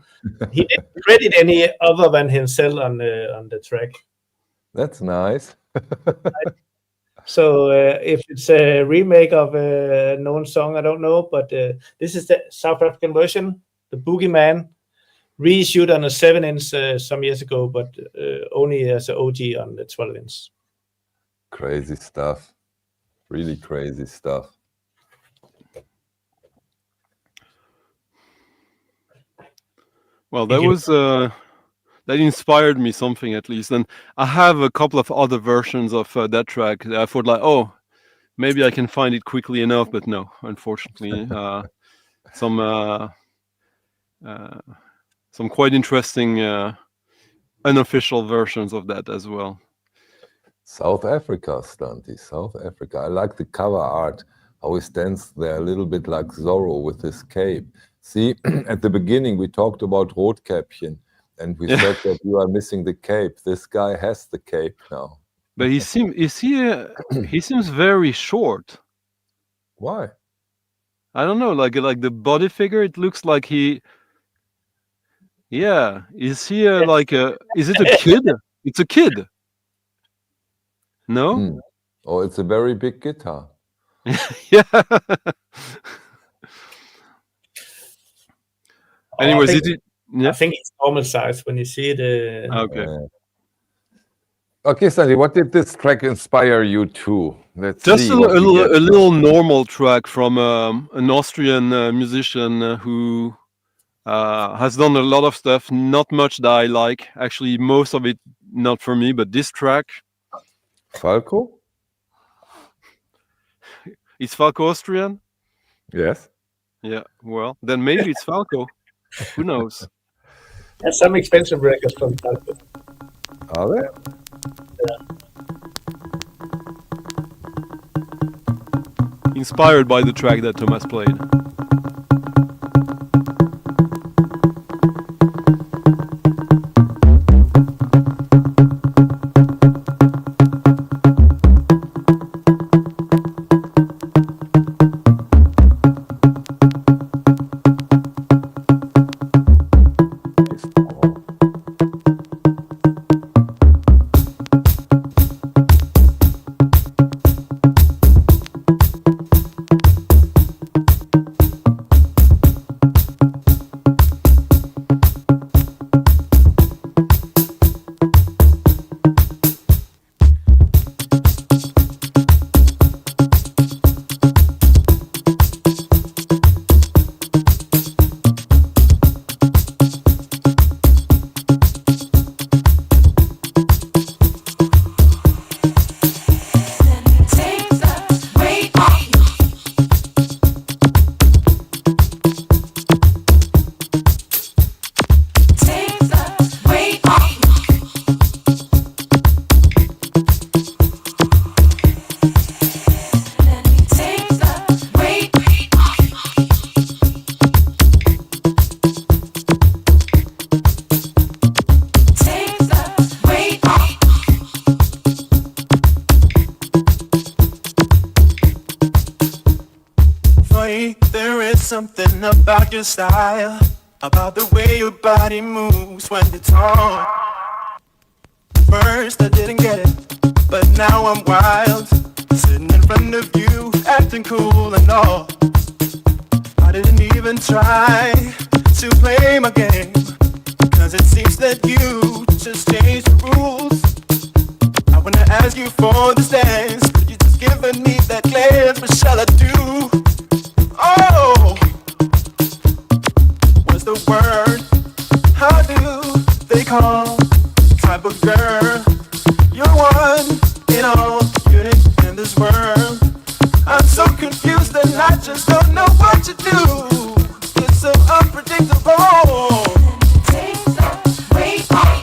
He didn't credit any other than himself on the track. That's nice. So if it's a remake of a known song, I don't know, but this is the South African version, the Boogeyman, reissued on a 7-inch some years ago, but only as an OG on the 12-inch. Crazy stuff. Really crazy stuff. Well, that was that inspired me something at least, and I have a couple of other versions of that track. I thought like, oh, maybe I can find it quickly enough, but no, unfortunately, some quite interesting unofficial versions of that as well. South Africa, Stunty, South Africa. I like the cover art, how he stands there a little bit like Zorro with his cape. See, at the beginning we talked about Rotkäppchen, and we said that you are missing the cape. This guy has the cape now. But he seems very short. Why? I don't know, like the body figure, it looks like he... Yeah, is he like a... Is it a kid? It's a kid. No? Oh, it's a very big guitar. Yeah. Anyways, I think it's normal size when you see it. Okay. Okay, Stunty, what did this track inspire you to? Let's Just see a what we get. little normal track from an Austrian musician who has done a lot of stuff, not much that I like. Actually, most of it not for me, but this track. Falco? Is Falco Austrian? Yes. Yeah, well, then maybe it's Falco. Who knows? There's some expensive records from Falco. Are there? Inspired by the track that Thomas played. Something about your style, about the way your body moves when you talk. First I didn't get it, but now I'm wild, sitting in front of you, acting cool and all. I didn't even try to play my game, cause it seems that you just changed the rules. I wanna ask you for this dance, could you just give me that glance, what shall I do? Oh, what's the word? How do they call type of girl? You're one in all, unique in this world. I'm so confused and I just don't know what to do. It's so unpredictable. Take the weight off.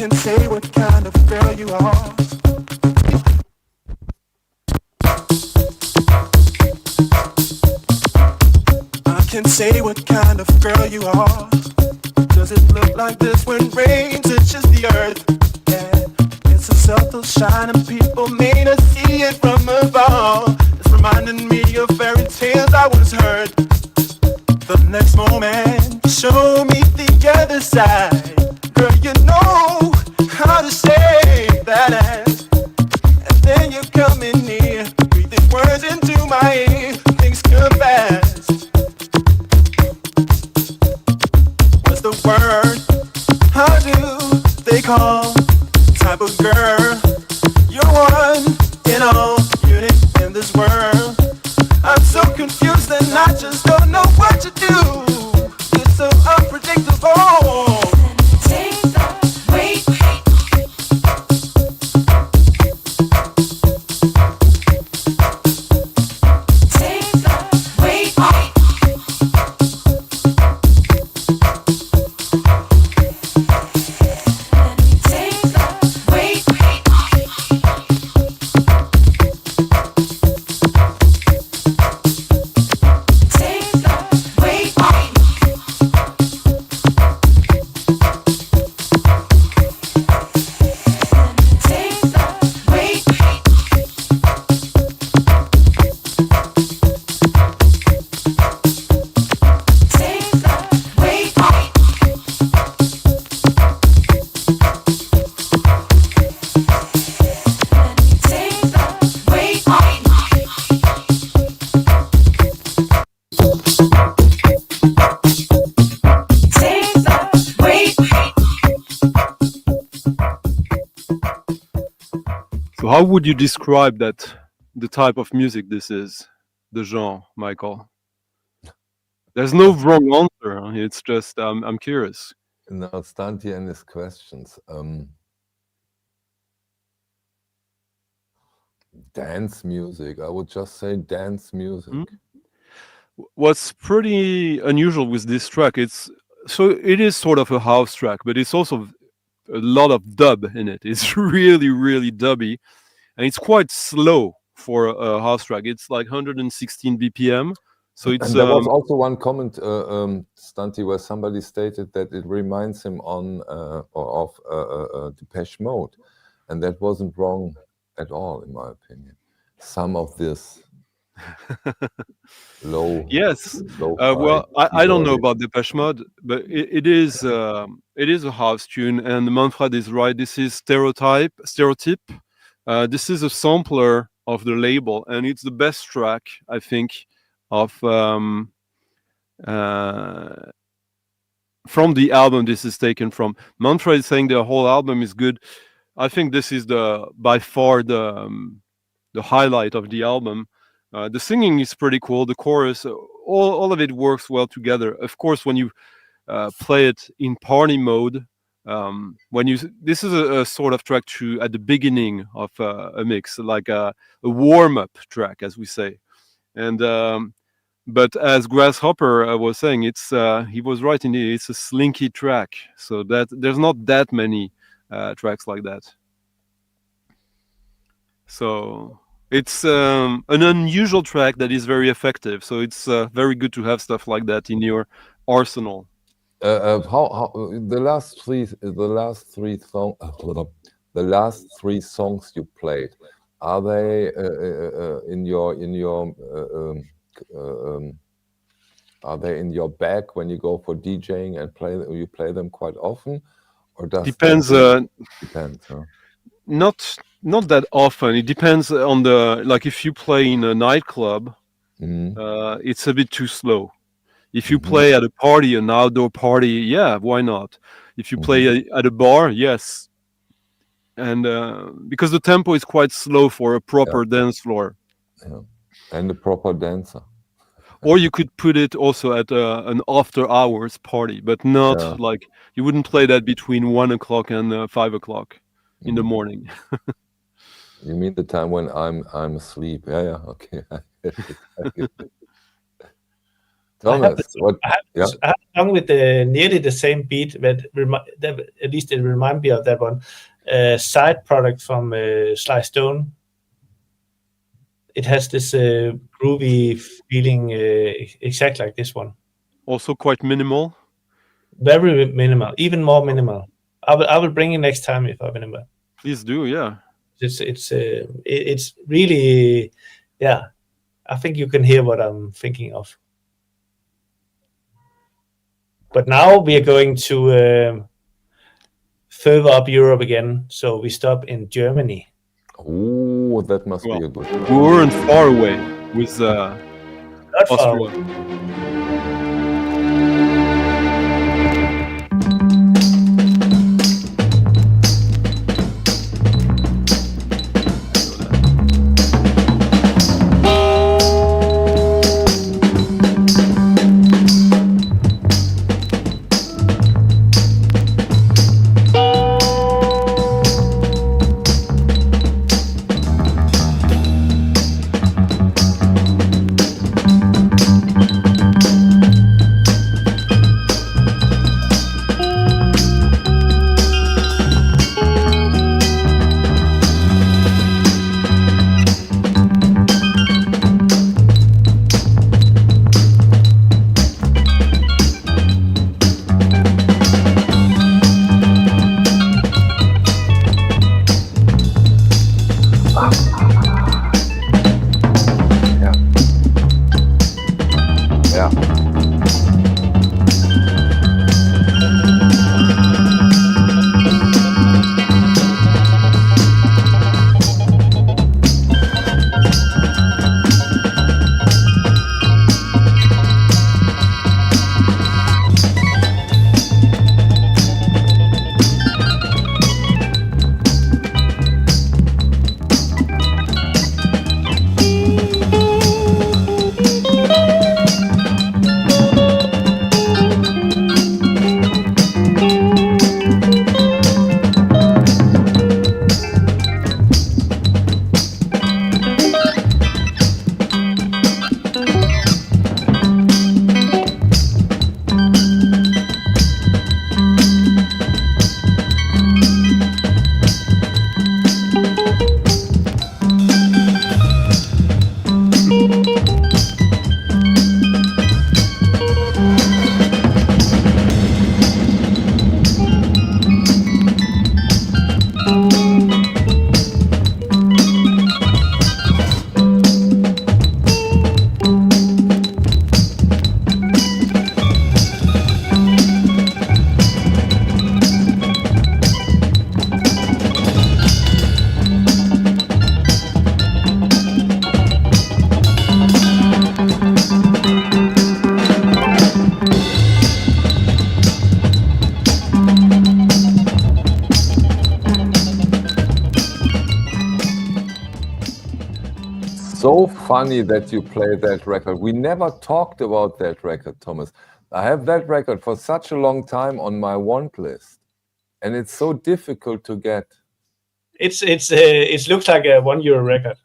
can say what kind of girl you are. I can say what kind of girl you are. Does it look like this when rain touches the earth? Yeah, it's a subtle shine and people may not see it from afar. It's reminding me of fairy tales I once heard. The next moment, show me the other side. Girl, you know how to say that ass. And then you come in near, breathing words into my ear. Things come fast. What's the word? How do they call type of girl? You're one in all, unique in this world. I'm so confused and I just don't know what to do. It's so unpredictable. Take the weight. Take the weight off. Take the weight. Take the weight off. Take the weight. Take the weight off. Take the weight off. Take the weight. So how would you describe that, the type of music this is, the genre, Michael? There's no wrong answer. It's just I'm curious. Now, Stanti and his questions. Dance music. I would just say dance music. What's pretty unusual with this track, it is sort of a house track, but it's also a lot of dub in it. It's really, really dubby, and it's quite slow for a house track. It's like 116 BPM. So it's And there was also one comment, Stanti, where somebody stated that it reminds him of Depeche Mode, and that wasn't wrong at all, in my opinion. Some of this low. Yes. Lo-fi Well, I don't know keyboard. about Depeche Mode, but it is a house tune, and Manfred is right. This is Stereotype. This is a sampler of the label, and it's the best track, I think, of from the album this is taken from. Manfred is saying the whole album is good. I think this is by far the highlight of the album. The singing is pretty cool. The chorus, all of it works well together. Of course, when you play it in party mode, this is a sort of track at the beginning of a mix, like a warm-up track, as we say. And but as Grasshopper was saying, he was right indeed. It's a slinky track, so that there's not that many tracks like that. So it's an unusual track that is very effective. So it's very good to have stuff like that in your arsenal. How the last three songs you played, are they are they in your bag when you go for DJing and you play them quite often, or does depends? Depends. Huh? Not that often. It depends on like if you play in a nightclub, it's a bit too slow. If you play at a party, an outdoor party, yeah, why not? If you play at a bar, yes. And because the tempo is quite slow for a proper dance floor. Yeah. And a proper dancer. Or you could put it also at an after hours party, but not like you wouldn't play that between 1 o'clock and 5 o'clock in the morning. You mean the time when I'm asleep? Yeah, okay. Thomas, what? I have a song with nearly the same beat, but at least it reminds me of that one. Side Product from Sly Stone. It has this groovy feeling, exactly like this one. Also quite minimal. Very minimal, even more minimal. I will bring it next time if I remember. Please do, yeah. It's really, yeah. I think you can hear what I'm thinking of. But now we are going to further up Europe again, so we stop in Germany. Oh, that must be a good one. We weren't far away with Not Austria. far away. So funny that you play that record. We never talked about that record, Thomas. I have that record for such a long time on my want list, and it's so difficult to get. It looks like a €1 record.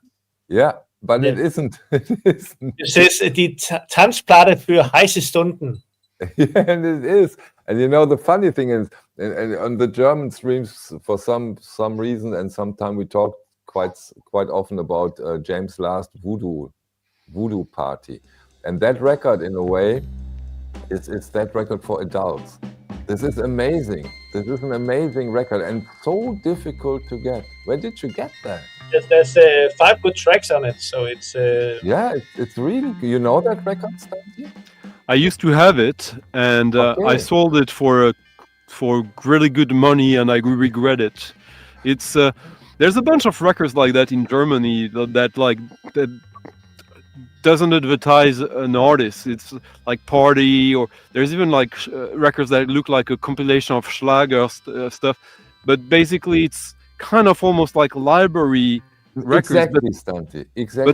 Yeah, but it isn't. It isn't. It says die Tanzplatte für heiße Stunden. Yeah, and it is. And you know, the funny thing is, and on the German streams, for some reason, and sometime we talk quite often about James' last voodoo party, and that record, in a way, is that record for adults. This is amazing. This is an amazing record and so difficult to get. Where did you get that? There's 5 good tracks on it, so it's. Yeah, it's really. You know that record, Stanley? I used to have it, and I sold it for really good money, and I regret it. It's there's a bunch of records like that in Germany that doesn't advertise an artist. It's like Party, or there's even like records that look like a compilation of Schlager stuff, but basically it's kind of almost like library records. Exactly, Stante. Exactly.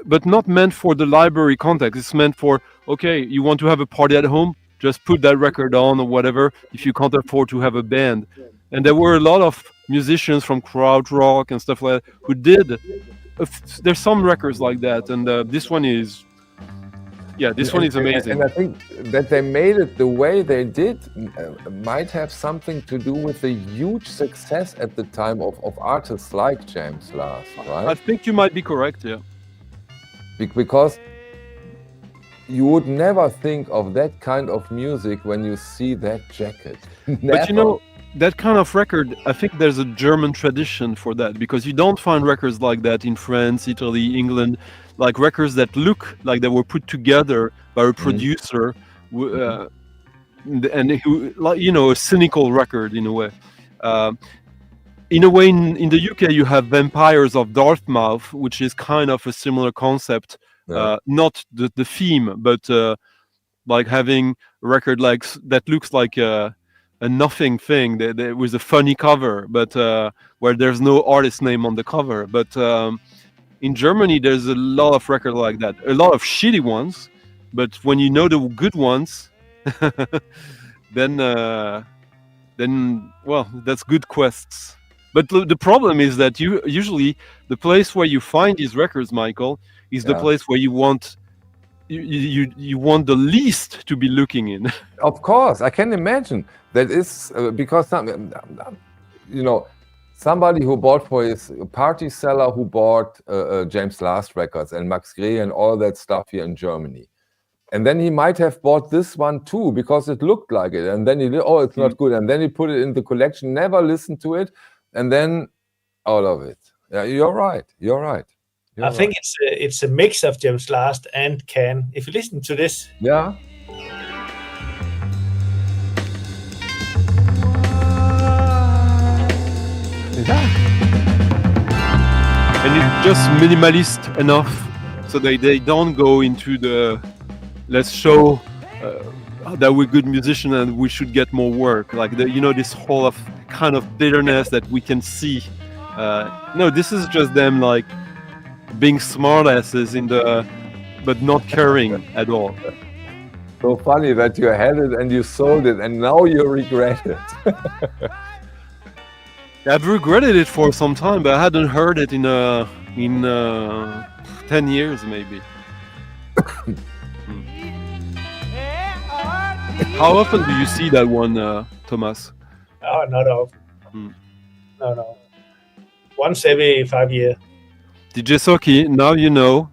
But not meant for the library context. It's meant for, okay, you want to have a party at home, just put that record on or whatever, if you can't afford to have a band. And there were a lot of musicians from krautrock and stuff like that who did. There's some records like that, and this one is Yeah, this one is amazing. And I think that they made it the way they did might have something to do with the huge success at the time of artists like James Last, right? I think you might be correct, yeah. Because you would never think of that kind of music when you see that jacket. But you know, that kind of record, I think there's a German tradition for that, because you don't find records like that in France, Italy, England, like records that look like they were put together by a producer, and who, like, you know, a cynical record in a way. In a way, in the UK, you have Vampires of Dartmouth, which is kind of a similar concept. Not the theme, but like having a record like that looks like a nothing thing that with a funny cover, but where there's no artist name on the cover. But in Germany, there's a lot of records like that, a lot of shitty ones. But when you know the good ones, then well, that's good quests. But the problem is that usually the place where you find these records, Michael, is the place where you want you want the least to be looking in. Of course, I can imagine that is because you know, somebody who bought for his party seller who bought James Last records and Max Grey and all that stuff here in Germany, and then he might have bought this one too because it looked like it, and then he it's not good, and then he put it in the collection, never listened to it, and then out of it. Yeah, you're right. You're right. I think it's a mix of James Last and Can. If you listen to this, yeah. And it's just minimalist enough so they don't go into the let's show that we're good musicians and we should get more work, like you know, this whole of kind of bitterness that we can see. No, this is just them like being smartasses in the, but not caring at all. So funny that you had it and you sold it and now you regret it. I've regretted it for some time, but I hadn't heard it in 10 years maybe. How often do you see that one, Thomas? Oh, not often. No. Once every 5 years. DJ Soki, now you know.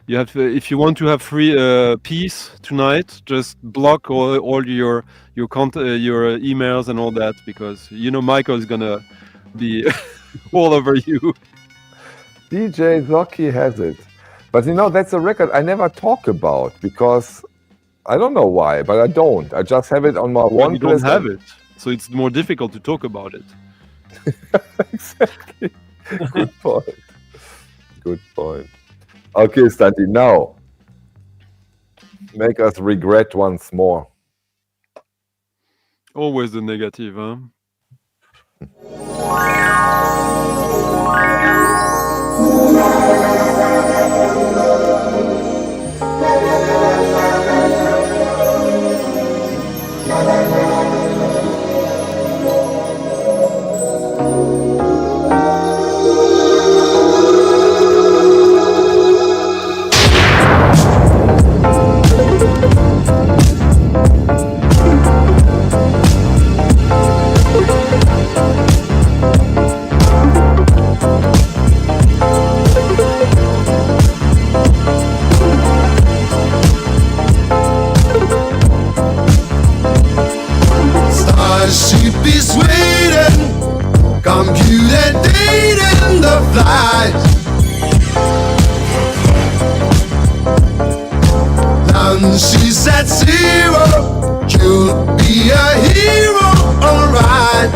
You have, if you want to have free peace tonight, just block all your emails and all that, because you know Michael is gonna be all over you. DJ Soki has it, but you know that's a record I never talk about because I don't know why, but I don't. I just have it on my one. You don't have it, so it's more difficult to talk about it. Exactly. Good point. Good point. Okay, Stanti, now make us regret once more. Always the negative, huh? Starship is waiting, computer dating the flight. She's at zero, you'll be a hero, alright.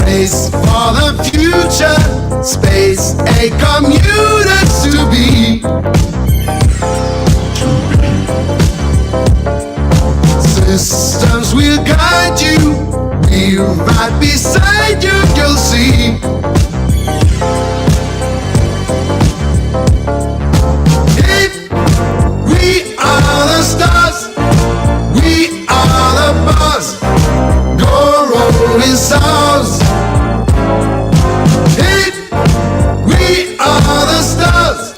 Space for the future, space a commuter to be. Systems will guide you, we're right beside you, you'll see. If we are the stars, we are the bars, go rolling stars. If we are the stars,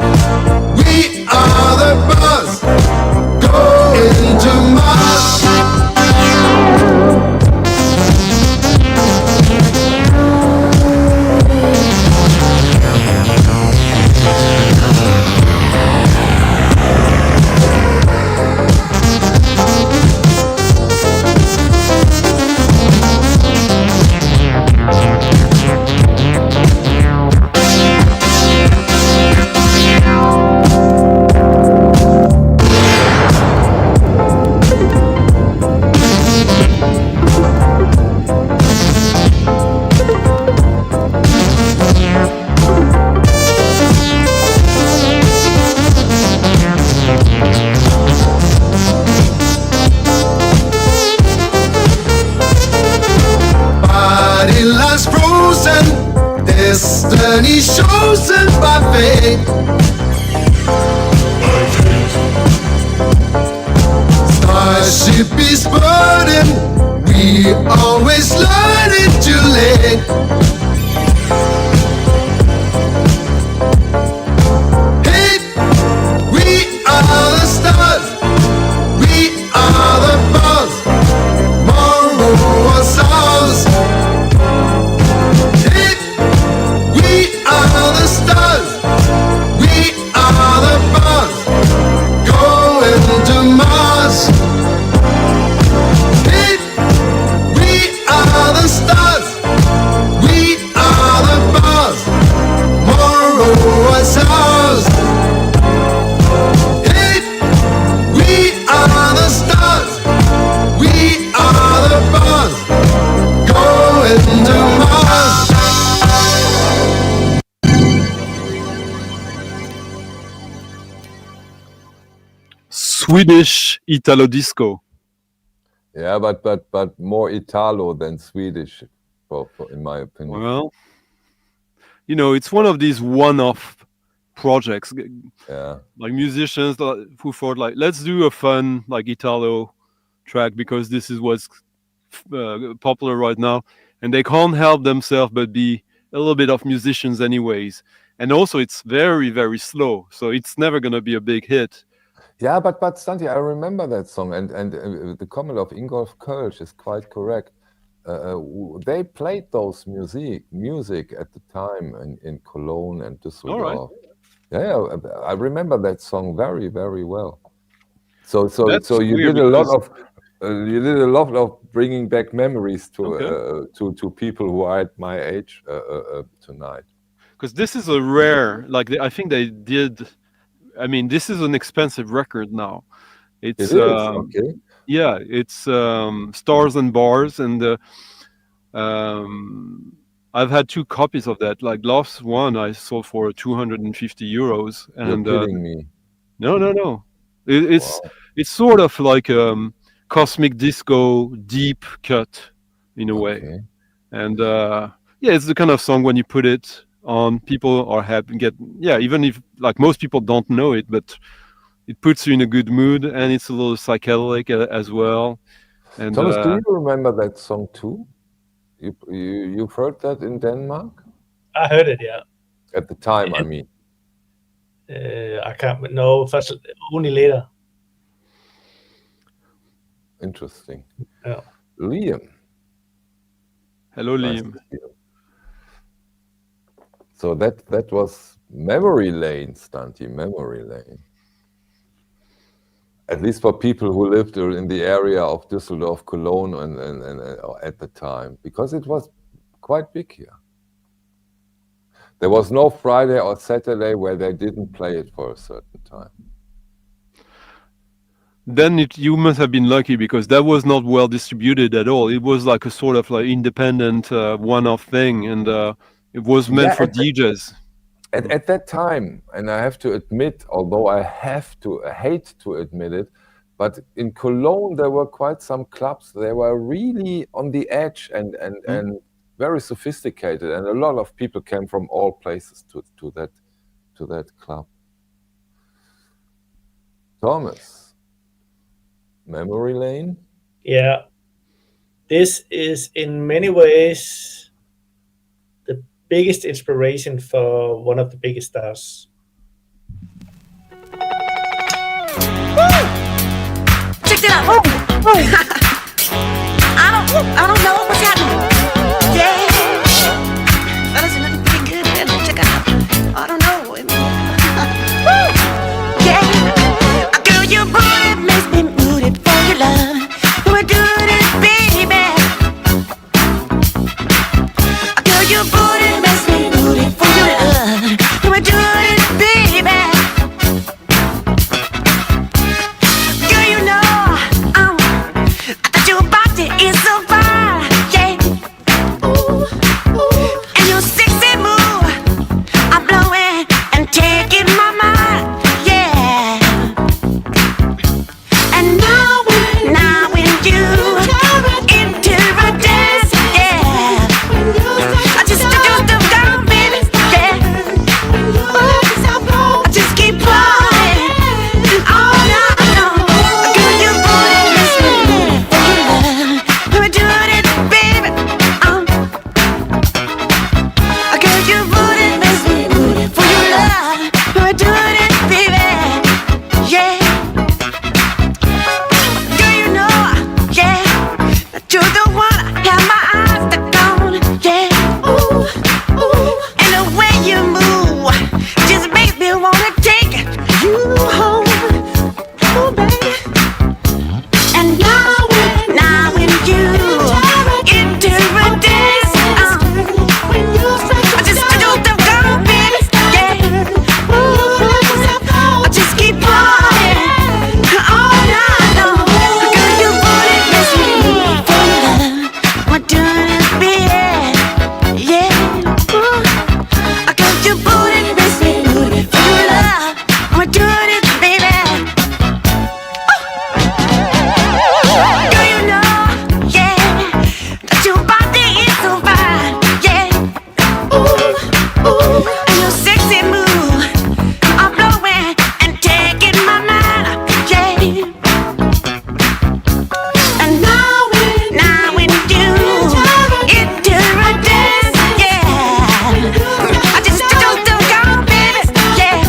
we are the bars, go into Mars. Body lies frozen, destiny chosen by fate. Starship is burning, we always learn it too late. Hey, we are the stars, we are the bars, tomorrow was ours. Hey, we are the stars, we are the bars, going to Mars. Hey, we are the stars, we are the bars, tomorrow was ours. Hey, we are the stars, we are the bars, going to Mars. Swedish Italo disco. Yeah, but more Italo than Swedish, in my opinion. Well, you know, it's one of these one-off projects. Yeah. Like musicians who thought, like, let's do a fun like Italo track because this is what's popular right now, and they can't help themselves but be a little bit of musicians anyways. And also, it's very, very slow, so it's never gonna be a big hit. Yeah, but Stanti, I remember that song, and the comment of Ingolf Kölsch is quite correct. They played those music at the time in Cologne and Düsseldorf. Yeah, I remember that song very, very well. So you did a lot of bringing back memories to people who are at my age tonight. Because this is a rare, like I think they did. I mean, this is an expensive record now. It's okay. Yeah, it's Stars and Bars, and I've had 2 copies of that. Like last one I sold for 250 euros. And you're kidding me. No. It's sort of like cosmic disco deep cut in a way. And yeah, it's the kind of song when you put it on, people are happy, even if like most people don't know it, but it puts you in a good mood, and it's a little psychedelic as well. And Thomas, do you remember that song too? You've heard that in Denmark? I heard it, yeah. At the time, I mean. I can't know, first only later. Interesting. Yeah. Liam. Hello, Nice Liam. to see you. So that was memory lane, Stanti, memory lane. At least for people who lived in the area of Düsseldorf, Cologne, and at the time, because it was quite big here. There was no Friday or Saturday where they didn't play it for a certain time. then you must have been lucky, because that was not well distributed at all. It was like a sort of like independent one-off thing, and it was meant for DJs. At that time, and I have to admit, although I hate to admit it, but in Cologne there were quite some clubs. They were really on the edge and very sophisticated, and a lot of people came from all places to that club. Thomas, memory lane? Yeah. This is in many ways the biggest inspiration for one of the biggest stars. Check it out. I don't know what's happening. Yeah. That is looking pretty good, man. Check it out. I don't know. Yeah. Girl, your booty makes me moody for your love. We're doing it, baby. Girl, your booty makes me moody for your love. We're doing it, baby. Girl, you know, your body is so fine, yeah. Ooh, ooh. And your sexy move, I'm blowing and taking my mind, yeah. And now when you enter a dance, yeah, I just do the girl, baby, yeah. I just keep playing all night long. Girl, your booty makes me moody for your love. We're doing it, baby. Girl, your booty makes me moody for your love. We're doing it, baby. Yeah. Girl, you know, yeah, that you're the one I have my eyes stuck on, yeah. Ooh, ooh. And the way you move just makes me wanna take you home, ooh, baby. And now when you enter a dance, I just do the girl, baby, yeah. I just keep playing all night long. Girl, your booty makes me move for your love. We're doing it, baby, yeah. Ooh. Girl, your booty makes me move for your love. We're doing it, baby. Girl, you know, yeah, that your body is so fine, yeah. Ooh, ooh. And your sexy move, I'm blowing and taking my mind, yeah. And now when you enter a dance, yeah, I just do the girl, baby, yeah.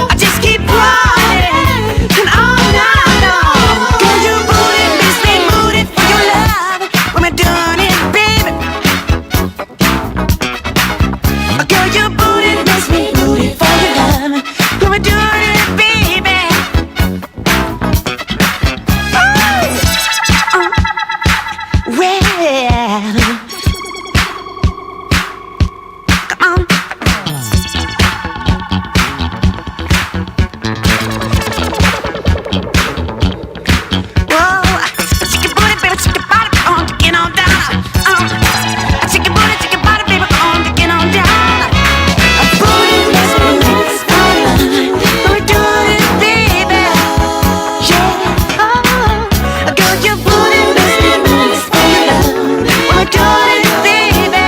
I just keep playing and all night long. Girl, your booty makes me moody for your love. When we're doing it, baby. Girl, your booty makes me moody for your love. When we're doing it, baby. Well, come on. Whoa, shake your booty, baby, shake your body, come on, get on down. Shake your body, baby, come on, get on down. Booty makes me move for your love. We're doing it, baby, yeah. Girl, your booty makes me move for your love. We're doing it, baby.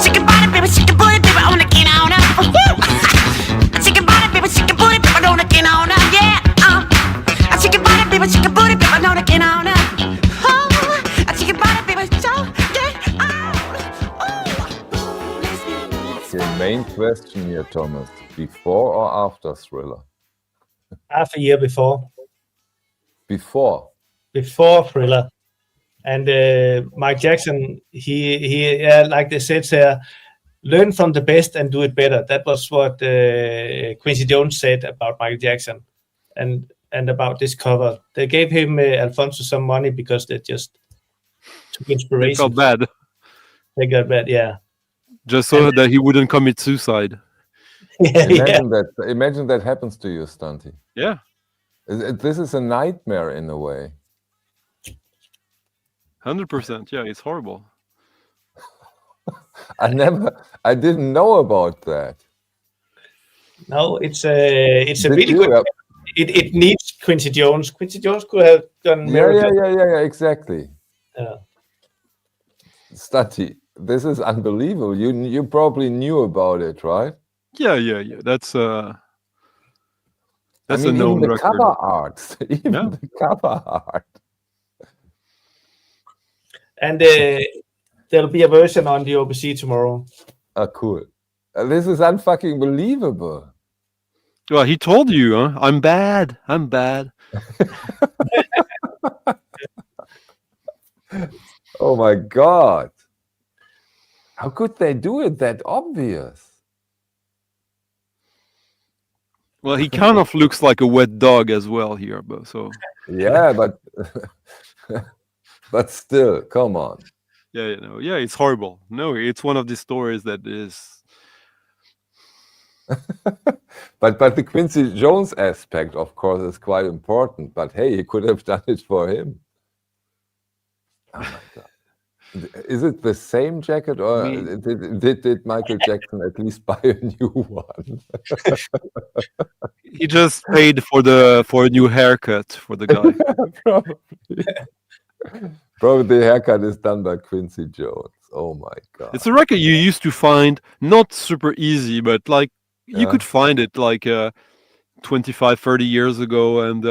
Shake your body, baby, shake your booty, baby, I wanna get on up. Shake your body, baby, shake your booty, baby, I wanna get on up, yeah. Shake your body, baby, shake your booty, baby, I wanna get on up. Shake your body, baby, so get on. The main question here, Thomas, before or after Thriller? Half a year before Before. Thriller. And Mike Jackson, he like they said here, learn from the best and do it better. That was what Quincy Jones said about Michael Jackson and about this cover. They gave him Alfonso some money because they just took They inspiration. felt bad, They got bad, yeah. just so that he wouldn't commit suicide. Imagine that happens to you, Stunty. Yeah. This is a nightmare in a way. 100%. Yeah, it's horrible. I didn't know about that. No, it's a really good. It needs Quincy Jones. Quincy Jones could have done miracles. Yeah, exactly. Yeah. Stunty, this is unbelievable. You probably knew about it, right? Yeah. That's I mean, a known even the record. cover art. The cover art. And there'll be a version on the OBC tomorrow. Oh, cool. This is unfucking believable. Well, he told you, huh? I'm bad. Oh my God. How could they do it that obvious? Well, he kind of looks like a wet dog as well here, but so. Yeah, but still, come on. Yeah, it's horrible. No, it's one of the stories that is. but the Quincy Jones aspect, of course, is quite important. But hey, he could have done it for him. Oh my God. Is it the same jacket, or did Michael Jackson at least buy a new one? He just paid for a new haircut for the guy. Probably the haircut is done by Quincy Jones. Oh my God. It's a record you used to find not super easy, but like you could find it like 25, 30 years ago, and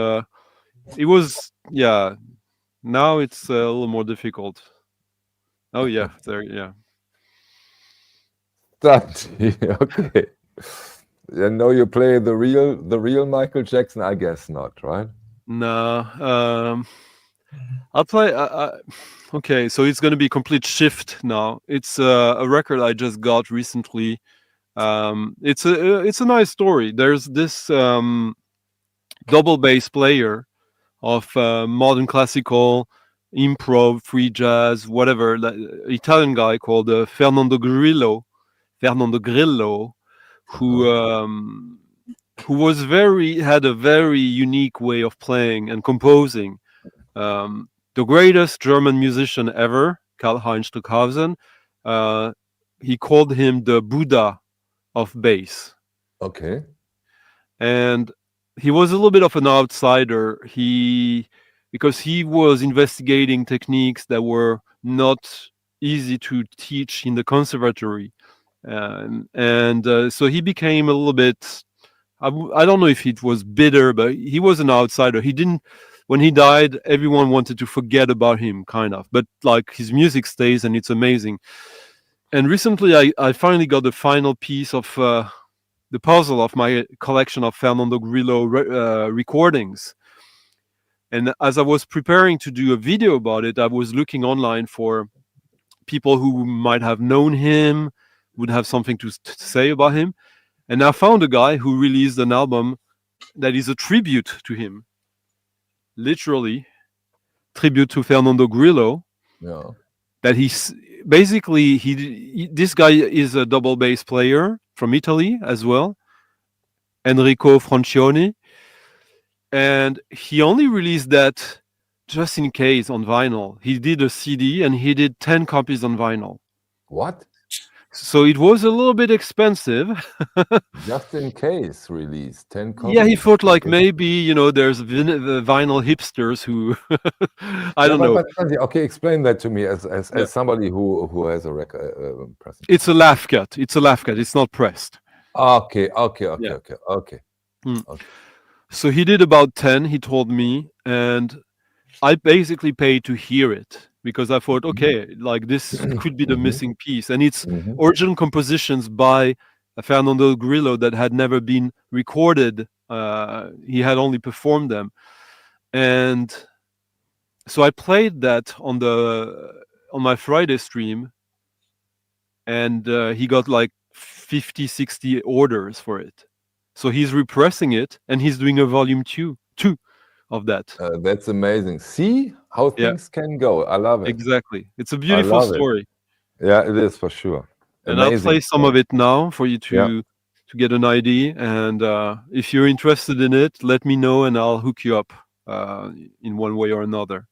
it was now it's a little more difficult. Oh yeah, there, yeah. Okay. I know you play the real Michael Jackson. I guess not, right? No. I'll play. Okay, so it's going to be a complete shift now. It's a record I just got recently. It's a nice story. There's this double bass player of modern classical, improv, free jazz, whatever, Italian guy called Fernando Grillo, who had a very unique way of playing and composing. The greatest German musician ever, Karl-Heinz Stockhausen, he called him the Buddha of bass. Okay. And he was a little bit of an outsider. Because he was investigating techniques that were not easy to teach in the conservatory. So he became a little bit, I don't know if it was bitter, but he was an outsider. When he died, everyone wanted to forget about him, kind of. But like his music stays, and it's amazing. And recently, I finally got the final piece of the puzzle of my collection of Fernando Grillo recordings. And as I was preparing to do a video about it, I was looking online for people who might have known him, would have something to say about him. And I found a guy who released an album that is a tribute to him. Literally, tribute to Fernando Grillo. Yeah. That this guy is a double bass player from Italy as well, Enrico Francione. And he only released that just in case on vinyl. He did a CD and he did 10 copies on vinyl. What? So it was a little bit expensive. Just in case release 10 copies. Yeah, he thought like maybe, there's the vinyl hipsters who, I don't know. Okay, explain that to me as somebody who has a record pressing. It's a laugh cut. It's not pressed. Okay. So he did about 10, he told me, and I basically paid to hear it because I thought, okay, like this could be the missing piece. And it's original compositions by Fernando Grillo that had never been recorded. He had only performed them. And so I played that on my Friday stream, and he got like 50, 60 orders for it. So he's repressing it, and he's doing a volume two of that. That's amazing. See how things can go. I love it. Exactly. It's a beautiful story. Yeah, it is for sure. And I'll play some of it now for you to to get an ID. And if you're interested in it, let me know and I'll hook you up in one way or another.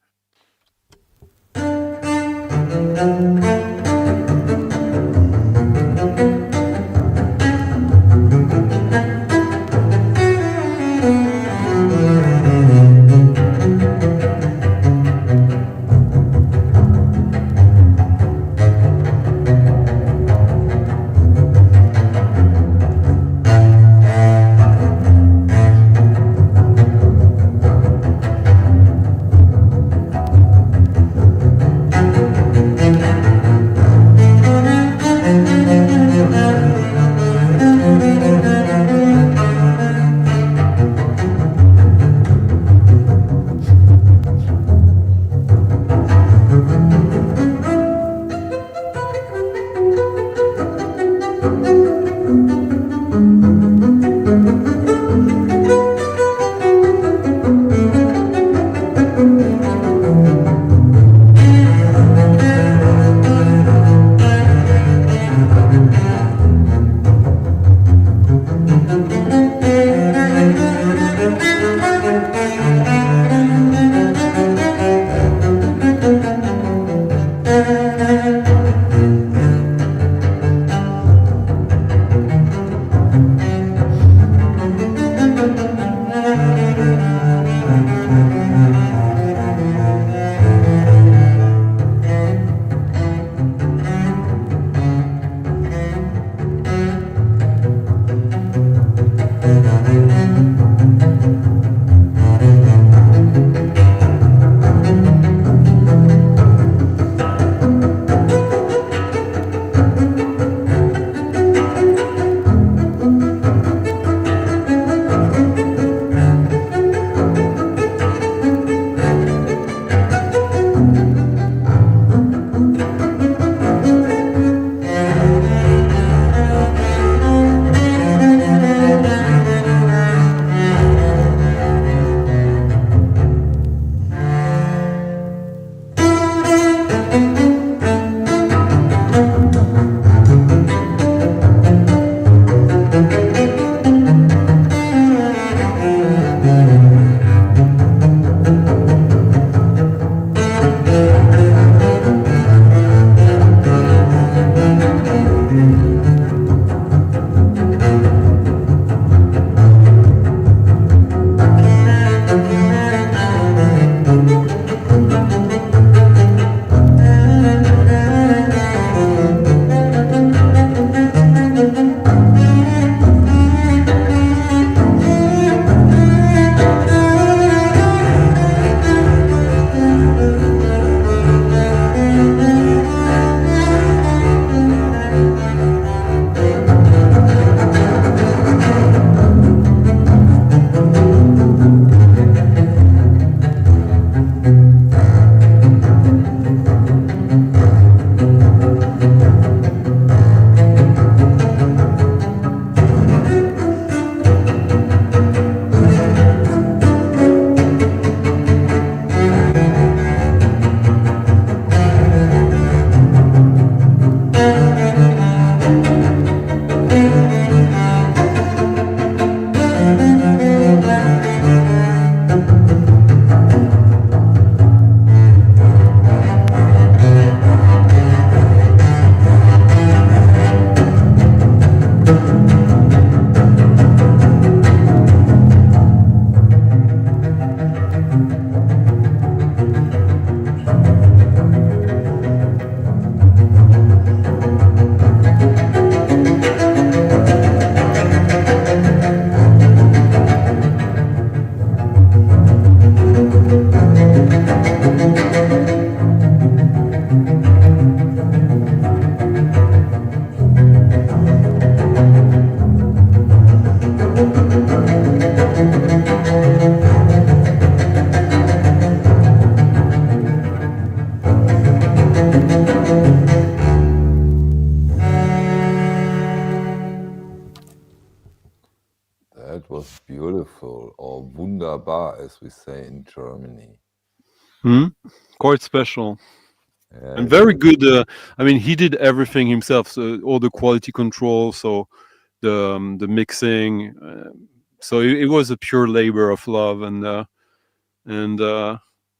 was beautiful, or wunderbar, as we say in Germany. Quite special. Yeah, And very good. I mean, he did everything himself, so all the quality control. So the mixing. So it was a pure labor of love, and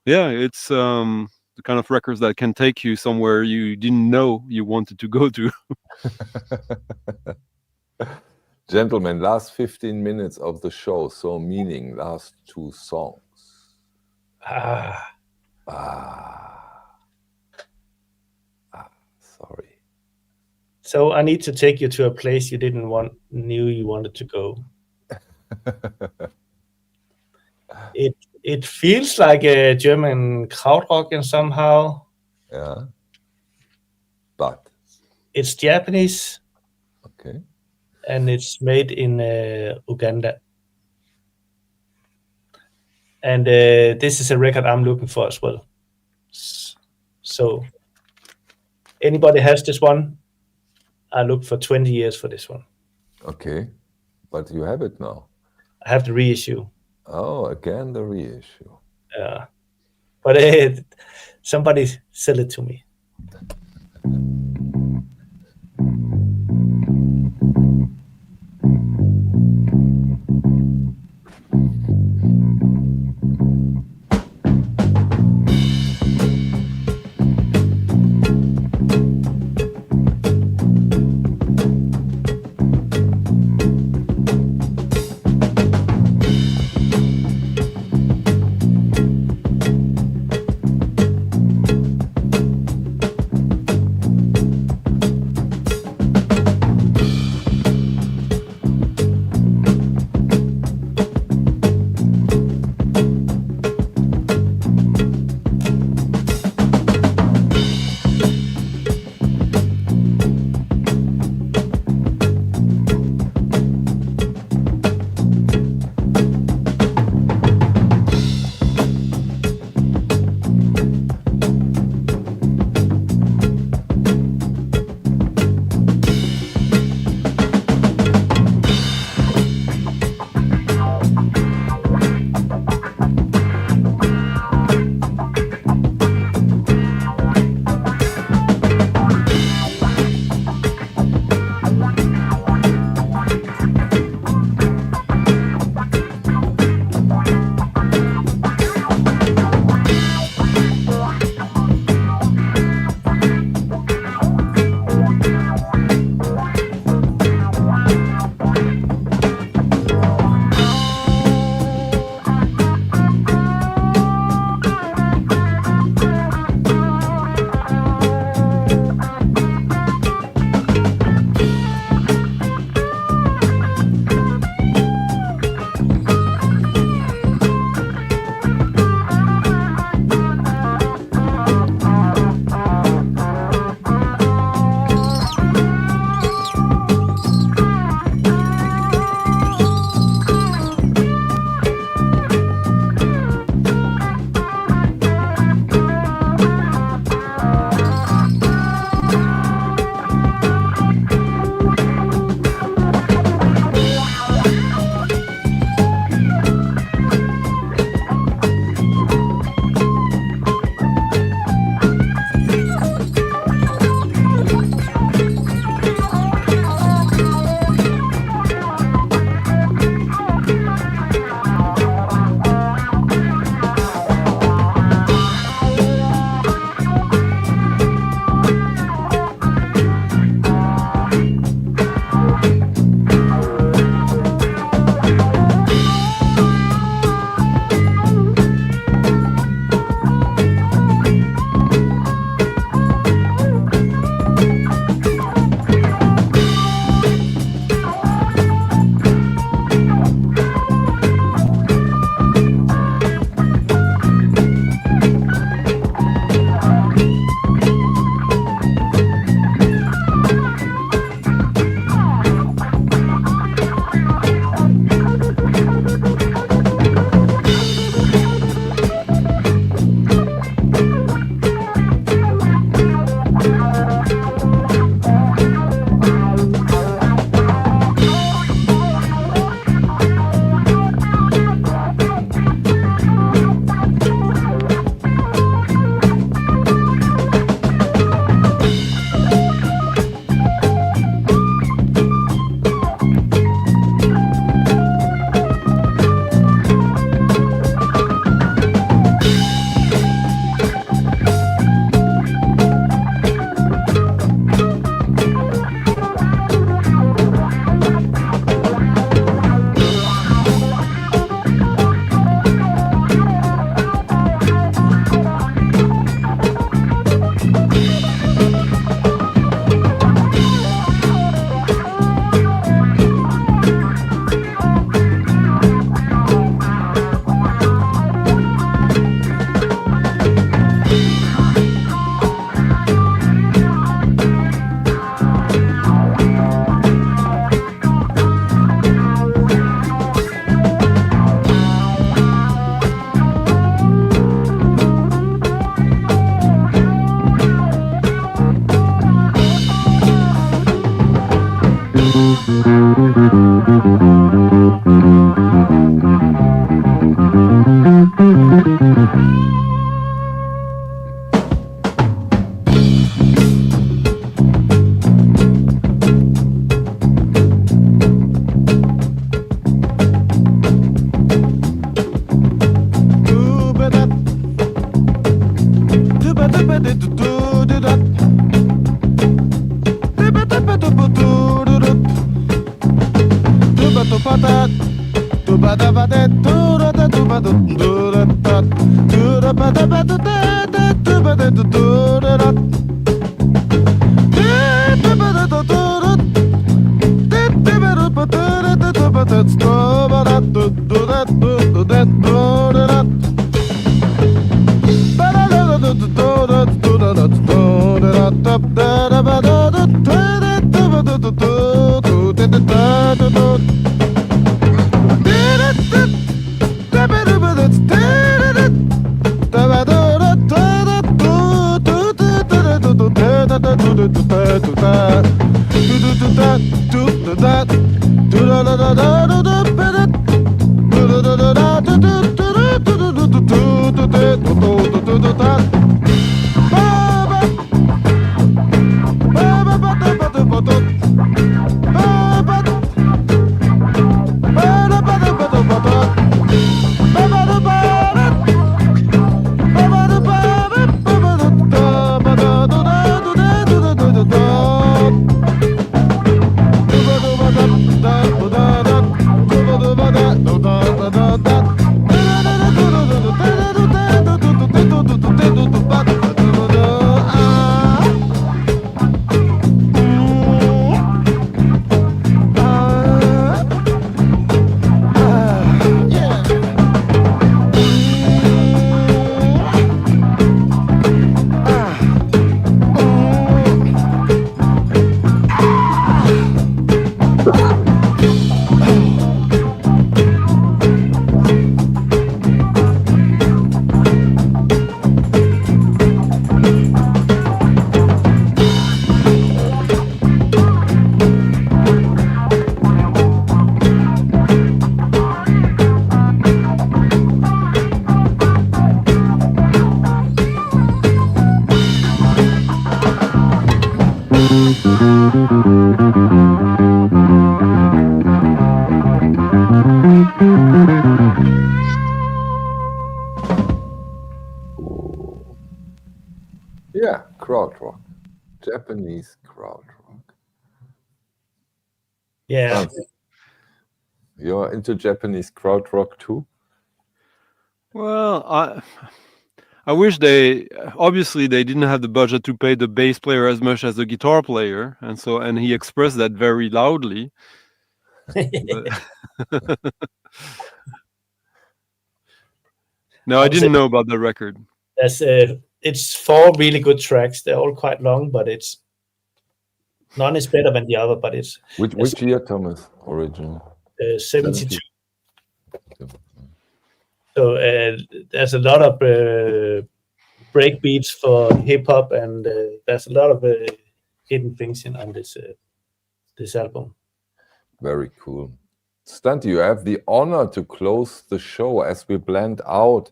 yeah, it's the kind of records that can take you somewhere you didn't know you wanted to go to. Gentlemen, last 15 minutes of the show, so meaning last 2 songs. Sorry. So I need to take you to a place you knew you wanted to go. It feels like a German krautrock in somehow. Yeah. But it's Japanese. Okay. And it's made in Uganda. And this is a record I'm looking for as well. So anybody has this one? I looked for 20 years for this one. Okay, but you have it now. I have the reissue. Oh, again the reissue. Yeah, but somebody sell it to me. Yeah, krautrock. Japanese krautrock. Yeah. You're into Japanese krautrock too? Well, I wish obviously they didn't have the budget to pay the bass player as much as the guitar player, and he expressed that very loudly. No, I didn't know about the record. It's 4 really good tracks. They're all quite long, but none is better than the other. But which year, Thomas? Original 72. So there's a lot of break beats for hip hop, and there's a lot of hidden things on this album. Very cool. Stunty, you have the honor to close the show as we blend out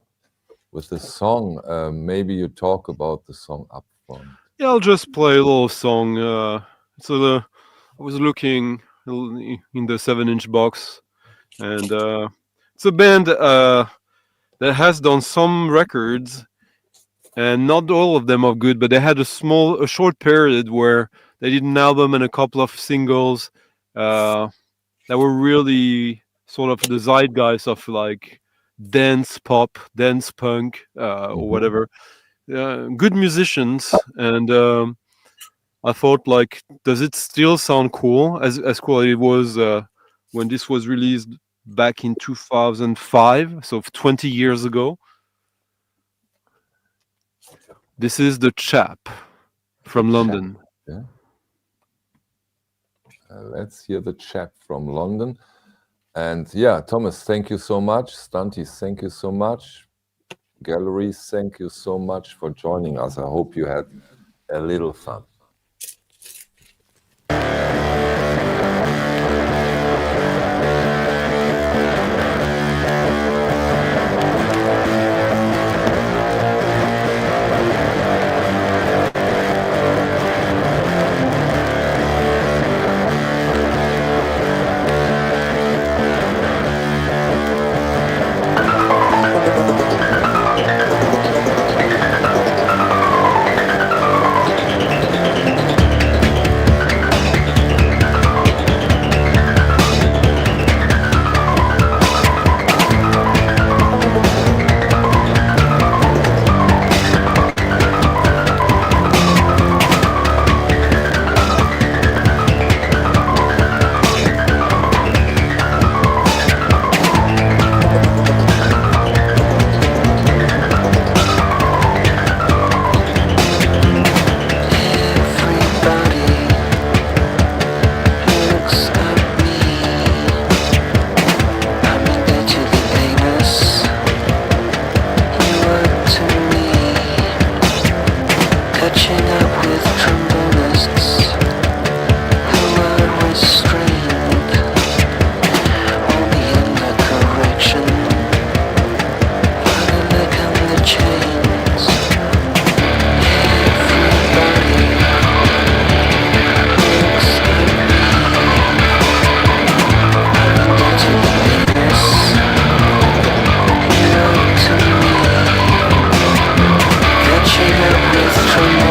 with the song. Maybe you talk about the song up front. Yeah, I'll just play a little song. I was looking in the 7-inch box, and it's a band that has done some records, and not all of them are good, but they had a short period where they did an album and a couple of singles that were really sort of the zeitgeist of like dance pop, dance punk, or whatever. Good musicians, and I thought, like, does it still sound cool as cool as it was when this was released back in 2005, so 20 years ago? This is The Chap from London. Yeah. Let's hear The Chap from London. And yeah, Thomas, thank you so much. Stunty, thank you so much. Galleries, thank you so much for joining us. I hope you had a little fun. Oh, yeah.